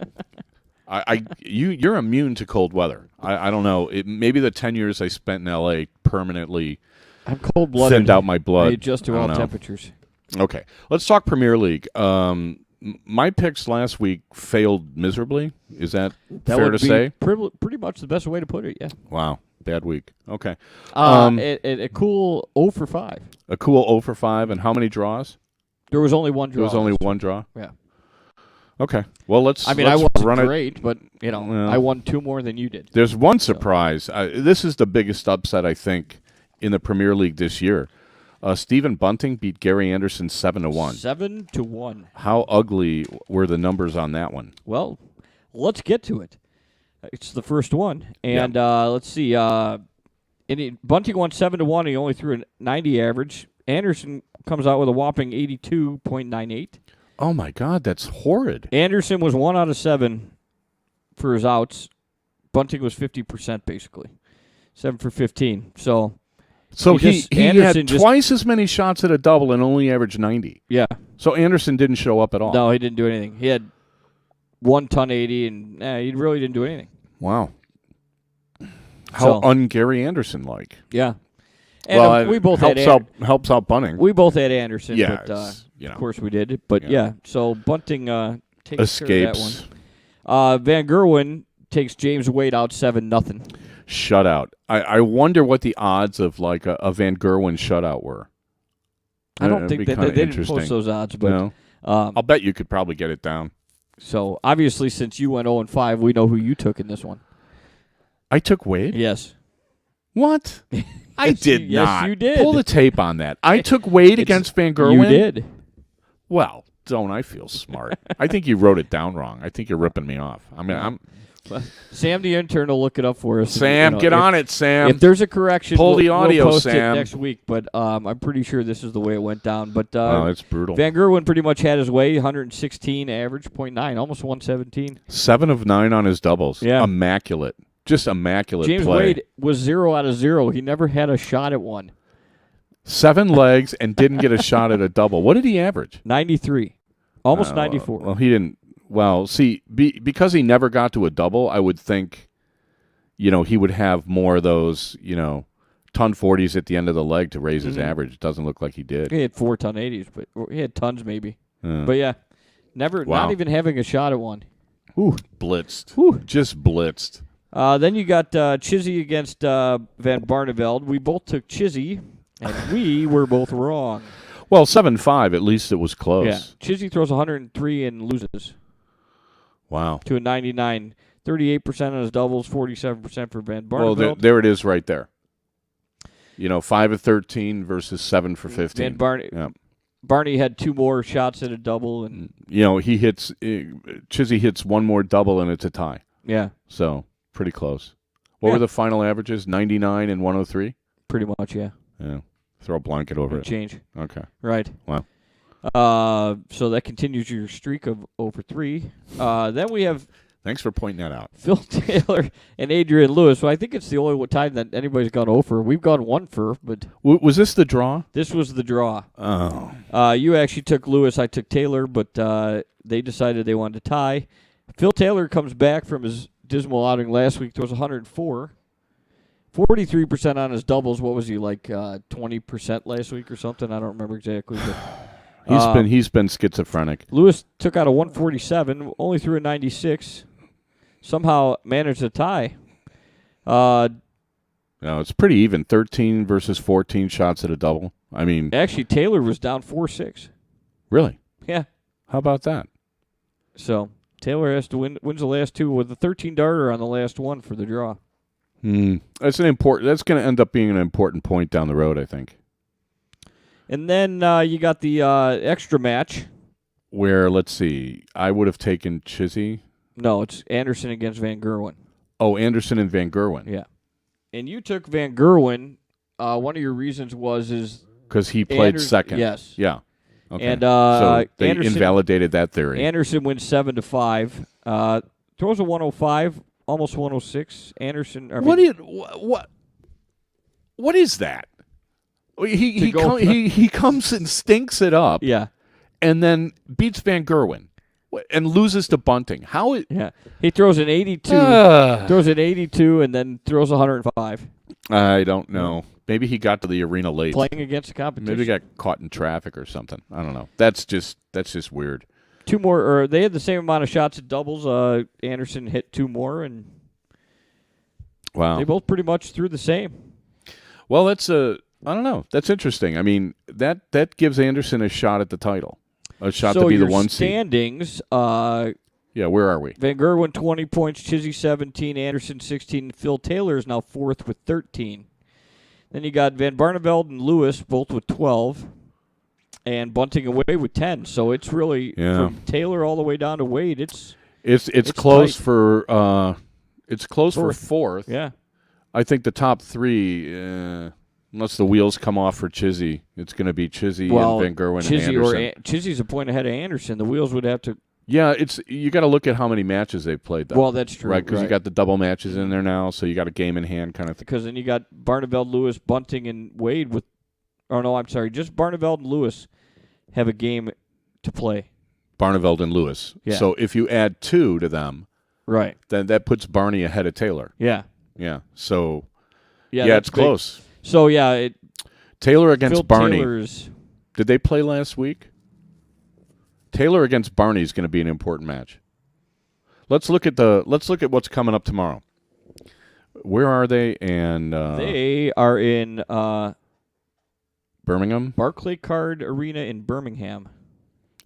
You're immune to cold weather. I don't know. Maybe the 10 years I spent in L.A. permanently. I'm cold-blooded. Thinned out my blood. I adjust to all temperatures. Okay. Let's talk Premier League. My picks last week failed miserably. Is that fair to say? Pretty much the best way to put it, yeah. Wow. Bad week. Okay. A cool 0 for 5. A cool 0 for 5. And how many draws? There was only one draw. There was only one draw? Yeah. Okay. Well, let's I wasn't great, but, I won 2 more than you did. There's one surprise. This is the biggest upset, I think, in the Premier League this year. Stephen Bunting beat Gary Anderson 7-1. 7-1. How ugly were the numbers on that one? Well, let's get to it. It's the first one, and let's see. Bunting won 7-1. He only threw a 90 average. Anderson comes out with a whopping 82.98. Oh my God, that's horrid. Anderson was 1 out of 7 for his outs. Bunting was 50% basically, 7 for 15. So he had twice as many shots at a double and only averaged 90. Yeah. So Anderson didn't show up at all. No, he didn't do anything. He had 1 ton 80, and he really didn't do anything. Wow. How un-Gary Anderson-like. Yeah. And we both helps out Bunting. We both had Anderson, yeah, but of course we did. But so Bunting takes escapes. care of that one. Van Gerwen takes James Wade out 7-0. Shutout. I wonder what the odds of like a Van Gerwen shutout were. I don't think they didn't post those odds, but no. I'll bet you could probably get it down. So obviously, since you went 0-5, we know who you took in this one. I took Wade? Yes. What? I did not. Yes, you did. Pull the tape on that. I took Wade against Van Gerwen? You did. Well, don't I feel smart? I think you wrote it down wrong. I think you're ripping me off. I mean, Sam, the intern, will look it up for us. Sam, get on it, Sam. If there's a correction, pull the audio, we'll post Sam. it next week. But I'm pretty sure this is the way it went down. But it's brutal. Van Gerwen pretty much had his way, 116 average, 0.9, almost 117. 7 of 9 on his doubles. Yeah. Immaculate. Just immaculate James play. Wade was 0 out of 0. He never had a shot at one. 7 legs and didn't get a shot at a double. What did he average? 93. Almost 94. Well, he didn't. Well, see, because he never got to a double, I would think, he would have more of those, ton 40s at the end of the leg to raise his average. It doesn't look like he did. He had 4 ton 80s, but he had tons maybe. But yeah, not even having a shot at one. Ooh. Blitzed. Ooh. Just blitzed. Then you got Chizzy against Van Barneveld. We both took Chizzy, and we were both wrong. Well, 7-5, at least it was close. Yeah. Chizzy throws 103 and loses. Wow. To a 99. 38% on his doubles, 47% for Van Barneveld. Well, there it is right there. 5 of 13 versus 7 for 15. Barney had 2 more shots at a double. And Chizzy hits 1 more double, and it's a tie. Yeah. So, pretty close. What were the final averages? 99 and 103? Pretty much, yeah. Yeah. Throw a blanket over it. Change. Okay. Right. Wow. So that continues your streak of over 3. Then we have Thanks for pointing that out. Phil Taylor and Adrian Lewis. Well, I think it's the only time that anybody's gone over. We've gone 1 for, but Was this the draw? this was the draw. Oh. You actually took Lewis. I took Taylor, but they decided they wanted to tie. Phil Taylor comes back from his dismal outing last week. Throws 104. 43% on his doubles. What was he, like 20% last week or something? I don't remember exactly. But He's been schizophrenic. Lewis took out a 147, only threw a 96. Somehow managed to tie. No, it's pretty even. 13 versus 14 shots at a double. I mean, Actually, Taylor was down 4-6. really? Yeah. How about that? So Taylor has to wins the last 2 with a 13-darter on the last one for the draw. That's going to end up being an important point down the road, I think. And then you got the extra match. Where, let's see, I would have taken Chizzy. No, it's Anderson against Van Gerwen. Oh, Anderson and Van Gerwen. Yeah. And you took Van Gerwen. One of your reasons is because he played second. Yes. Yeah. Okay. And so they Anderson, invalidated that theory. Anderson wins 7-5. Throws a 105, almost 106. Anderson. What is that? He comes and stinks it up. Yeah. And then beats Van Gerwen and loses to Bunting. How is? Yeah. He throws an 82. Throws an 82 and then throws 105. I don't know. Maybe he got to the arena late. Playing against the competition. Maybe he got caught in traffic or something. I don't know. That's just weird. 2 more, or they had the same amount of shots at doubles. Anderson hit 2 more, and wow, they both pretty much threw the same. Well, I don't know. That's interesting. I mean, that gives Anderson a shot at the title, a shot to be the 1 seed. Standings. Yeah, where are we? Van Gerwen 20 points, Chizzy 17, Anderson 16. Phil Taylor is now 4th with 13. Then you got Van Barneveld and Lewis both with 12, and Bunting away with 10. So it's really from Taylor all the way down to Wade. It's close tight. for for 4th. Yeah, I think the top 3, unless the wheels come off for Chizzy, it's going to be Chizzy and Van Gerwen and Anderson. Chizzy's a point ahead of Anderson. The wheels would have to. Yeah, you got to look at how many matches they've played, though. Well, that's true. Right, because you got the double matches in there now, so you got a game in hand kind of thing. Because then you got Barneveld, Lewis, Bunting, and Wade with. Oh, no, I'm sorry. Just Barneveld and Lewis have a game to play. Barneveld and Lewis. Yeah. So if you add 2 to them, right, then that puts Barney ahead of Taylor. Yeah. Yeah. So, yeah, it's close. So, yeah. Taylor against Phil Barney. Taylor's. Did they play last week? Taylor against Barney is going to be an important match. Let's look at what's coming up tomorrow. Where are they? And they are in Birmingham, Barclaycard Arena in Birmingham.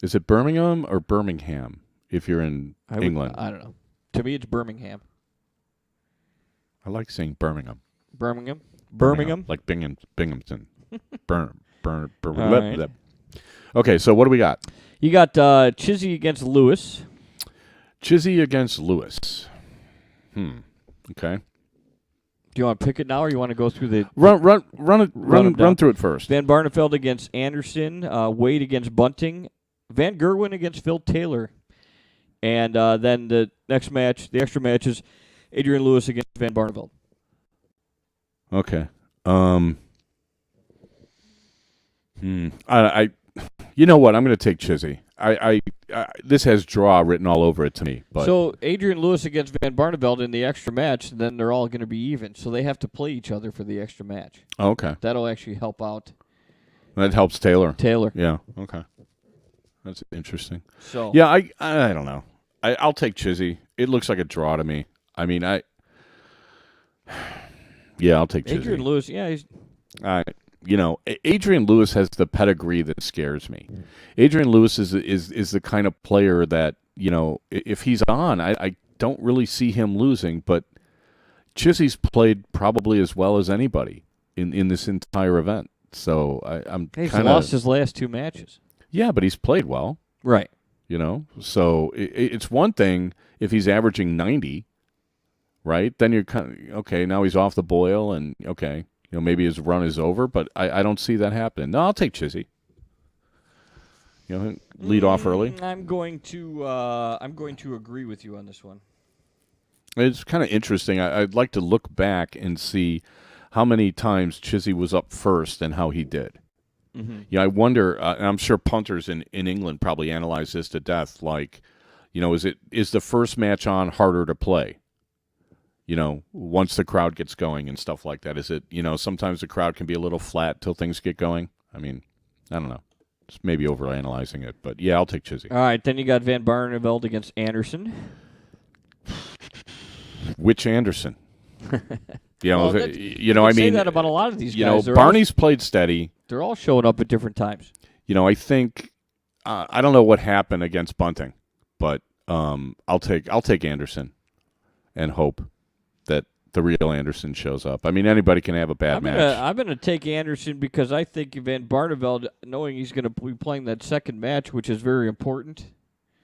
Is it Birmingham or Birmingham? If you're in England, I don't know. To me, it's Birmingham. I like saying Birmingham. Birmingham, like Binghamton. Right. Okay, so what do we got? You got Chizzy against Lewis. Chizzy against Lewis. Okay. Do you want to pick it now, or you want to go through the run through it first? Van Barneveld against Anderson, Wade against Bunting, Van Gerwen against Phil Taylor, and then the next match, the extra match, is Adrian Lewis against Van Barneveld. Okay. I you know what? I'm going to take Chizzy. I this has draw written all over it to me. But so Adrian Lewis against Van Barneveld in the extra match, and then they're all going to be even. So they have to play each other for the extra match. Okay. That'll actually help out. That helps Taylor. Yeah. Okay. That's interesting. So yeah, I don't know. I'll take Chizzy. It looks like a draw to me. I mean, I'll take Chizzy. Adrian Lewis, yeah, he's. Adrian Lewis has the pedigree that scares me. Adrian Lewis is the kind of player that, if he's on, I don't really see him losing, but Chizzy's played probably as well as anybody in this entire event. So I'm He's kind of lost his last 2 matches. Yeah, but he's played well. Right. So it's one thing if he's averaging 90, right? Then you're kind of, okay, now he's off the boil and okay. Maybe his run is over, but I don't see that happening. No, I'll take Chizzy. Lead off early. I'm going to agree with you on this one. It's kind of interesting. I'd like to look back and see how many times Chizzy was up first and how he did. Mm-hmm. Yeah, I wonder, and I'm sure punters in England probably analyze this to death, like, is the first match on harder to play? Once the crowd gets going and stuff like that. Is it, sometimes the crowd can be a little flat till things get going? I mean, I don't know. It's maybe overanalyzing it, but yeah, I'll take Chizzy. All right, then you got Van Barneveld against Anderson. Which Anderson? Well, I say mean, that about a lot of these guys. Barney's played steady. They're all showing up at different times. I think I don't know what happened against Bunting, but I'll take Anderson and hope that the real Anderson shows up. I mean, anybody can have a bad match. I'm going to take Anderson because I think Van Barneveld, knowing he's going to be playing that second match, which is very important.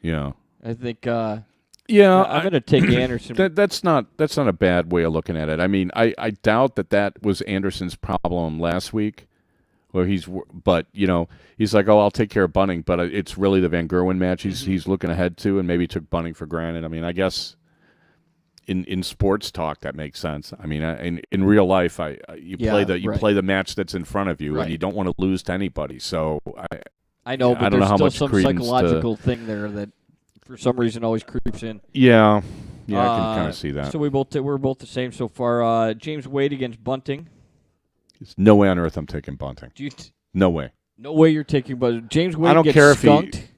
Yeah, I think. Yeah, I'm going to take Anderson. That's not a bad way of looking at it. I mean, I doubt that was Anderson's problem last week, where he's like, oh, I'll take care of Bunting, but it's really the Van Gerwen match he's looking ahead to, and maybe took Bunting for granted. I mean, I guess in sports talk that makes sense. I mean, in real life, you play the match that's in front of you, and you don't want to lose to anybody. So I know, but I don't know there's how still much some credence psychological thing there that for some reason always creeps in. Yeah, I can kind of see that. So we're both the same so far. James Wade against Bunting. There's no way on earth I'm taking Bunting. No way. No way you're taking Bunting. James Wade I don't gets care skunked,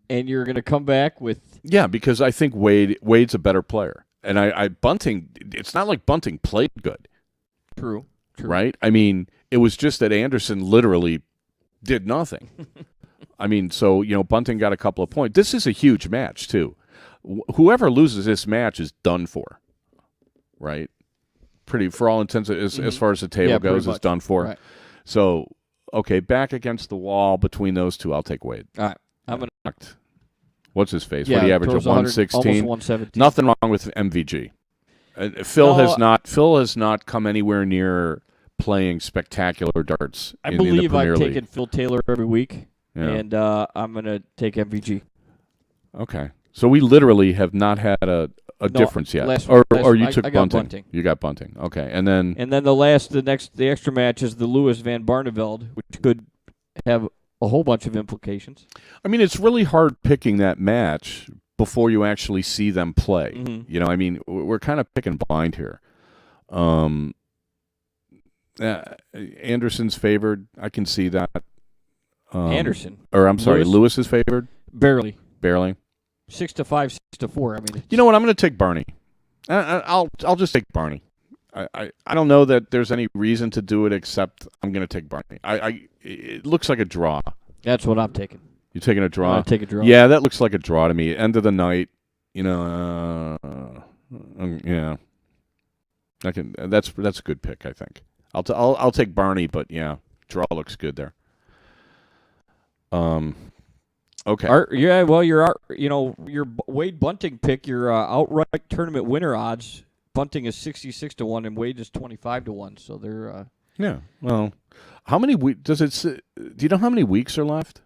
and you're going to come back with... Yeah, because I think Wade's a better player. And Bunting, it's not like Bunting played good. True. Right? I mean, it was just that Anderson literally did nothing. I mean, so, Bunting got a couple of points. This is a huge match, too. Whoever loses this match is done for, right? For all intents, as far as the table goes, is done for. Right. So, okay, back against the wall between those two, I'll take Wade. All right. I'm going to... What's his face? What do you average? 116? Almost 117. Nothing wrong with MVG. Phil has not come anywhere near playing spectacular darts in the Premier League. I believe I've taken Phil Taylor every week, and I'm going to take MVG. Okay. So we literally have not had a difference yet. Or you took Bunting. You got Bunting. Okay. And then the extra match is the Lewis Van Barneveld, which could have a whole bunch of implications. I mean, it's really hard picking that match before you actually see them play. Mm-hmm. I mean, we're kind of picking blind here. Anderson's favored. I can see that. Anderson. Or I'm sorry, Lewis is favored? Barely. 6-5, 6-4. I mean, you know what? I'm going to take Barney. I'll just take Barney. I don't know that there's any reason to do it except I'm going to take Barney. It looks like a draw. That's what I'm taking. You taking a draw? I'm take a draw. Yeah, that looks like a draw to me. End of the night, yeah. That's a good pick, I think. I'll take Barney, but yeah, draw looks good there. Okay. Your Wade Bunting pick, your outright tournament winner odds. Bunting is 66-1 and Wade is 25-1. So they're yeah. Well, how many weeks do you know how many weeks are left?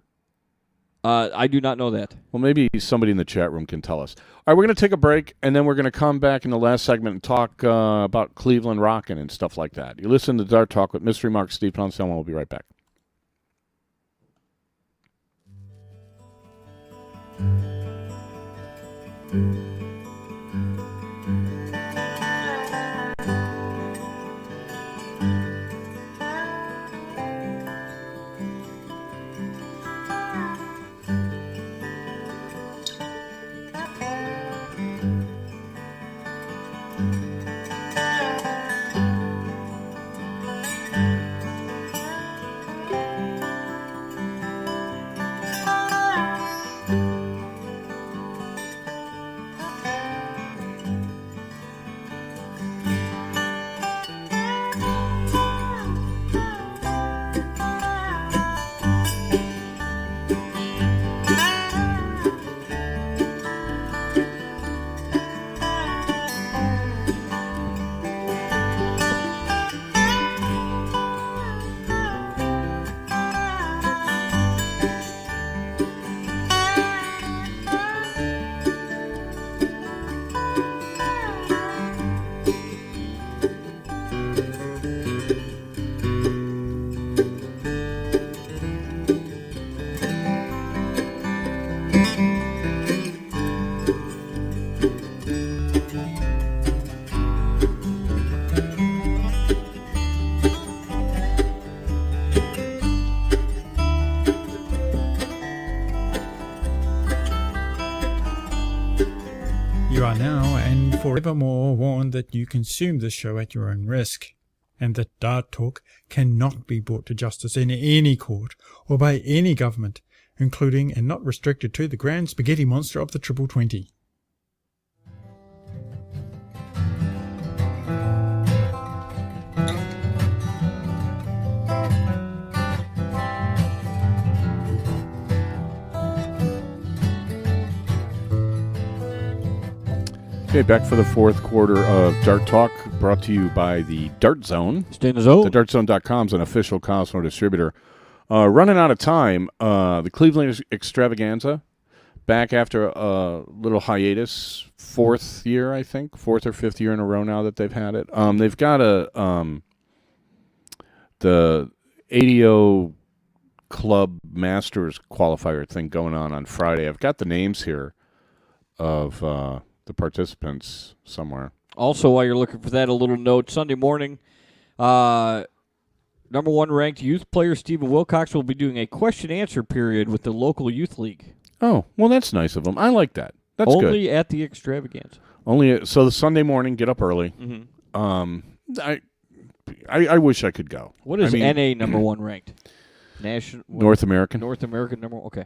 I do not know that. Well, maybe somebody in the chat room can tell us. All right, we're going to take a break, and then we're going to come back in the last segment and talk about Cleveland rocking and stuff like that. You listen to Dart Talk with Mystery Mark Steve Ponselmo. We'll be right back. now and forevermore warned that you consume this show at your own risk, and that Dart Talk cannot be brought to justice in any court or by any government, including and not restricted to the grand spaghetti monster of the Triple 20. Okay, back for the fourth quarter of Dart Talk, brought to you by the Dart Zone. Stay in the zone. TheDartZone.com is an official Cosmo distributor. Running out of time, the Cleveland Extravaganza, back after a little hiatus, fourth or fifth year in a row now that they've had it. They've got the ADO Club Masters qualifier thing going on Friday. I've got the names here of the participants somewhere. Also, while you're looking for that, a little note. Sunday morning, number one ranked youth player Stephen Wilcox will be doing a question-answer period with the local youth league. Oh, well, that's nice of him. I like that. That's good. Only at the Extravaganza. So the Sunday morning, get up early. Mm-hmm. I wish I could go. What is NA number one ranked? North American. North American number one. Okay.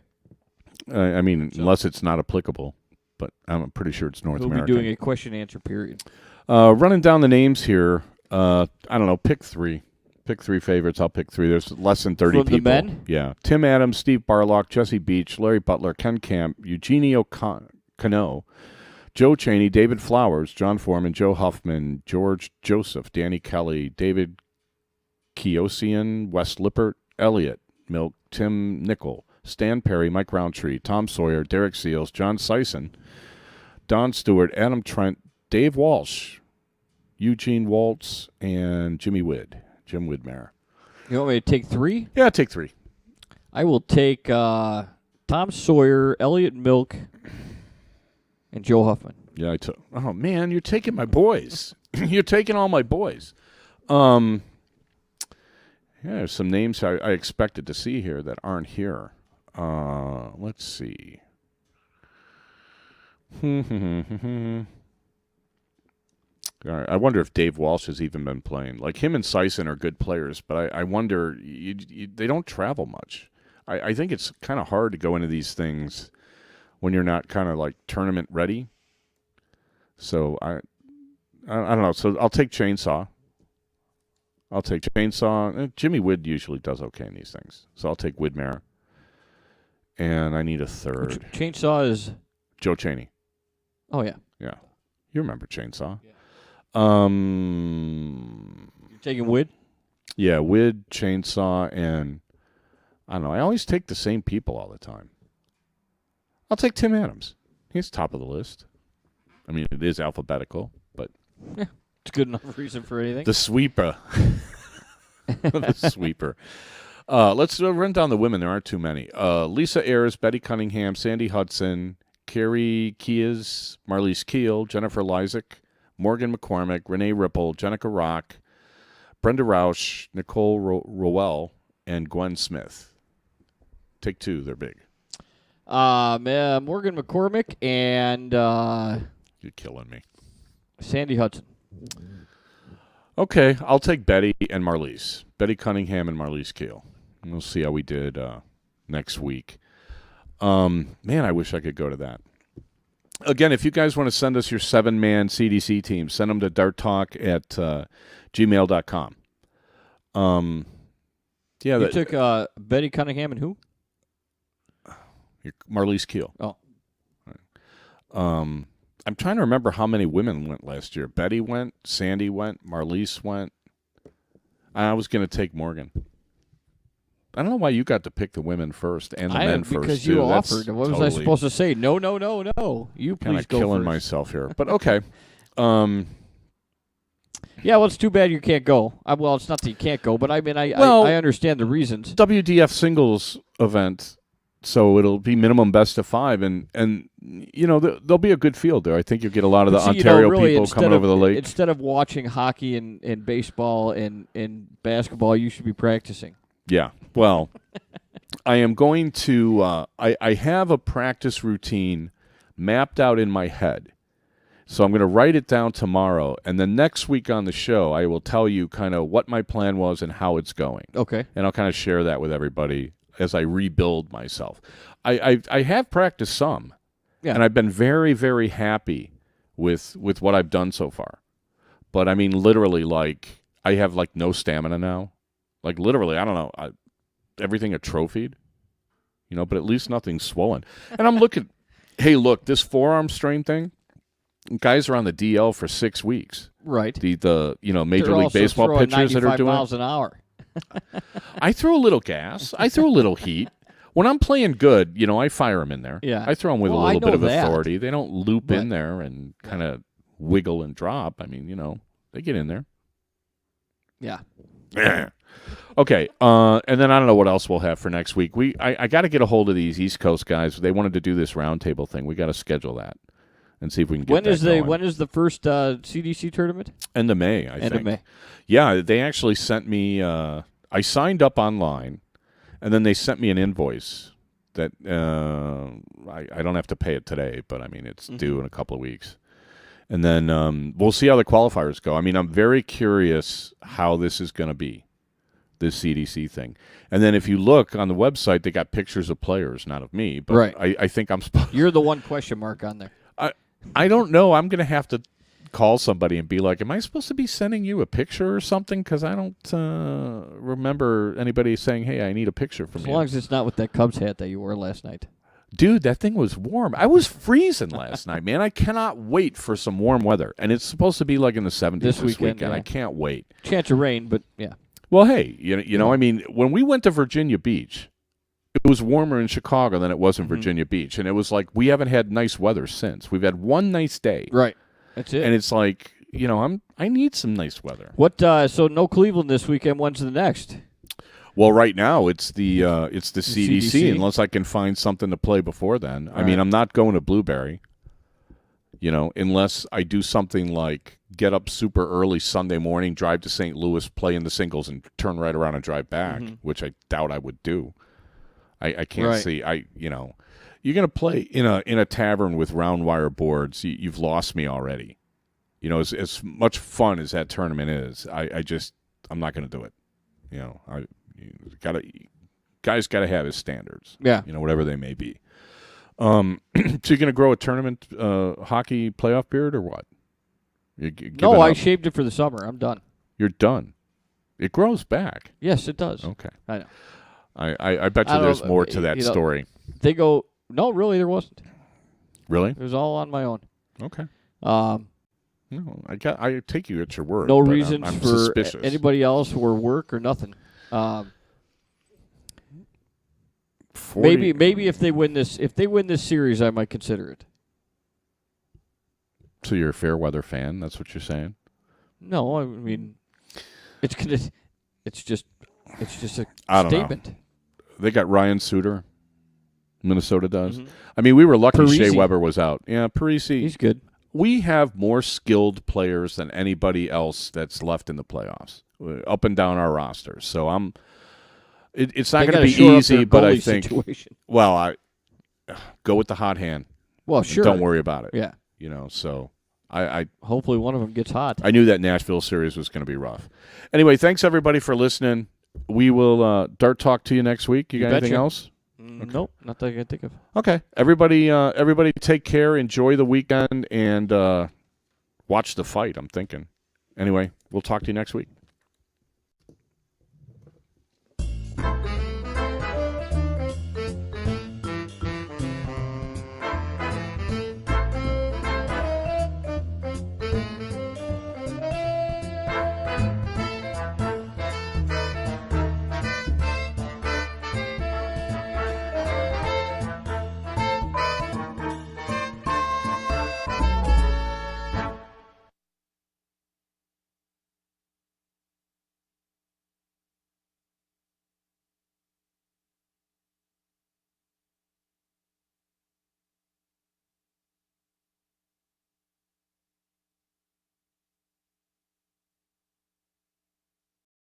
Unless it's not applicable, but I'm pretty sure it's North American. We'll be doing a question-answer period. Running down the names here, I don't know, pick three. Pick three favorites. I'll pick three. There's less than 30 people. From the men? Yeah. Tim Adams, Steve Barlock, Jesse Beach, Larry Butler, Ken Camp, Eugenio Cano, Joe Cheney, David Flowers, John Foreman, Joe Huffman, George Joseph, Danny Kelly, David Kiosian, Wes Lippert, Elliot Milk, Tim Nickel, Stan Perry, Mike Roundtree, Tom Sawyer, Derek Seals, John Sison, Don Stewart, Adam Trent, Dave Walsh, Eugene Waltz, and Jim Widmer. You want me to take three? Yeah, take three. I will take Tom Sawyer, Elliot Milk, and Joe Huffman. Yeah, I took. Oh man, you're taking my boys. You're taking all my boys. Yeah, there's some names I expected to see here that aren't here. Let's see. All right, I wonder if Dave Walsh has even been playing. Like, him and Sison are good players, but I wonder, they don't travel much. I think it's kind of hard to go into these things when you're not kind of like tournament ready. So I don't know. So I'll take Chainsaw. Jimmy Wood usually does okay in these things, so I'll take Widmer. And I need a third. Chainsaw is Joe Cheney. Oh yeah. Yeah, you remember Chainsaw. Yeah. You're taking Wid? Yeah, Wid, Chainsaw, and I don't know. I always take the same people all the time. I'll take Tim Adams. He's top of the list. I mean, it is alphabetical, but yeah, it's good enough reason for anything. The sweeper. The sweeper. Let's run down the women. There aren't too many. Lisa Ayres, Betty Cunningham, Sandy Hudson, Carrie Keyes, Marlise Keel, Jennifer Lysick, Morgan McCormick, Renee Ripple, Jenica Rock, Brenda Rausch, Nicole Rowell, and Gwen Smith. Take two. They're big. Morgan McCormick and you're killing me. Sandy Hudson. Okay, I'll take Betty and Marlise. Betty Cunningham and Marlise Keel. And we'll see how we did next week. Man, I wish I could go to that. Again, if you guys want to send us your 7-man CDC team, send them to darttalk@gmail.com. Yeah, you took Betty Cunningham and who? Marlise Keel. Oh. I'm trying to remember how many women went last year. Betty went, Sandy went, Marlise went. I was going to take Morgan. I don't know why you got to pick the women first and the men first, because too. you offered. What was I supposed to say? No. You please go first. Kind of killing myself here, but okay. Yeah, well, it's too bad you can't go. Well, it's not that you can't go, but I mean, I understand the reasons. WDF singles event, so it'll be minimum best of 5, and you know there'll be a good field there. I think you'll get a lot of the Ontario people coming over the lake. Instead of watching hockey and baseball and basketball, you should be practicing. Yeah, well, I am going to I have a practice routine mapped out in my head. So I'm going to write it down tomorrow, and then next week on the show, I will tell you kind of what my plan was and how it's going. Okay. And I'll kind of share that with everybody as I rebuild myself. I have practiced some, and I've been very, very happy with what I've done so far. But, I mean, literally, like, I have, like, no stamina now. Like, literally, I don't know, everything atrophied, but at least nothing's swollen. And I'm looking, hey, look, this forearm strain thing, guys are on the DL for 6 weeks. Right. The Major League Baseball pitchers that are doing 95 miles an hour. I throw a little gas. I throw a little heat. When I'm playing good, I fire them in there. Yeah. I throw them with a Well, little bit of that. authority. They don't loop in there and kind of wiggle and drop. I mean, they get in there. Yeah. Okay, and then I don't know what else we'll have for next week. I got to get a hold of these East Coast guys. They wanted to do this roundtable thing. We got to schedule that and see if we can get going. When is the first CDC tournament? End of May, I think. End of May. Yeah, they actually sent me. I signed up online, and then they sent me an invoice that I don't have to pay it today, but I mean it's due in a couple of weeks. And then we'll see how the qualifiers go. I mean, I'm very curious how this is going to be, this CDC thing. And then if you look on the website, they got pictures of players, not of me. But right. I think I'm supposed. You're the one question mark on there. I don't know. I'm going to have to call somebody and be like, am I supposed to be sending you a picture or something? Because I don't remember anybody saying, hey, I need a picture from you. As long as it's not with that Cubs hat that you wore last night. Dude, that thing was warm. I was freezing last night, man. I cannot wait for some warm weather. And it's supposed to be like in the 70s this weekend. Yeah. I can't wait. Chance of rain, but yeah. Well, hey, I mean, when we went to Virginia Beach, it was warmer in Chicago than it was in Virginia Beach. And it was like, we haven't had nice weather since. We've had one nice day. Right. That's it. And it's like, I need some nice weather. What? So no Cleveland this weekend. When's the next? Well, right now it's the CDC, unless I can find something to play before then. I mean, I'm not going to Blueberry, unless I do something like get up super early Sunday morning, drive to St. Louis, play in the singles, and turn right around and drive back, which I doubt I would do. I can't see. You're going to play in a tavern with round wire boards. You've lost me already. As much fun as that tournament is, I'm not going to do it. Guy's got to have his standards. Yeah. Whatever they may be. So you're going to grow a tournament hockey playoff beard or what? No, I shaved it for the summer. I'm done. You're done. It grows back. Yes, it does. Okay. I know. I bet you there's more to that story. They go, no, really, there wasn't. Really? It was all on my own. Okay. No, I take you at your word. No reasons I'm for suspicious. Anybody else or work or nothing. Maybe if they win this series, I might consider it. So you're a fair weather fan? That's what you're saying? No, I mean, it's just a statement. Know. They got Ryan Suter. Minnesota does. I mean, we were lucky Parisi. Shea Weber was out. Yeah, Parisi. He's good. We have more skilled players than anybody else that's left in the playoffs, up and down our roster. So it's not going to be easy, but I think. Situation. Well, I go with the hot hand. Well, sure. Don't worry about it. Yeah. So I hopefully one of them gets hot. I knew that Nashville series was going to be rough. Anyway, thanks everybody for listening. We will Dart talk to you next week. You got anything else? Okay. Nope, not that I can think of. Okay. Everybody take care, enjoy the weekend, and watch the fight, I'm thinking. Anyway, we'll talk to you next week.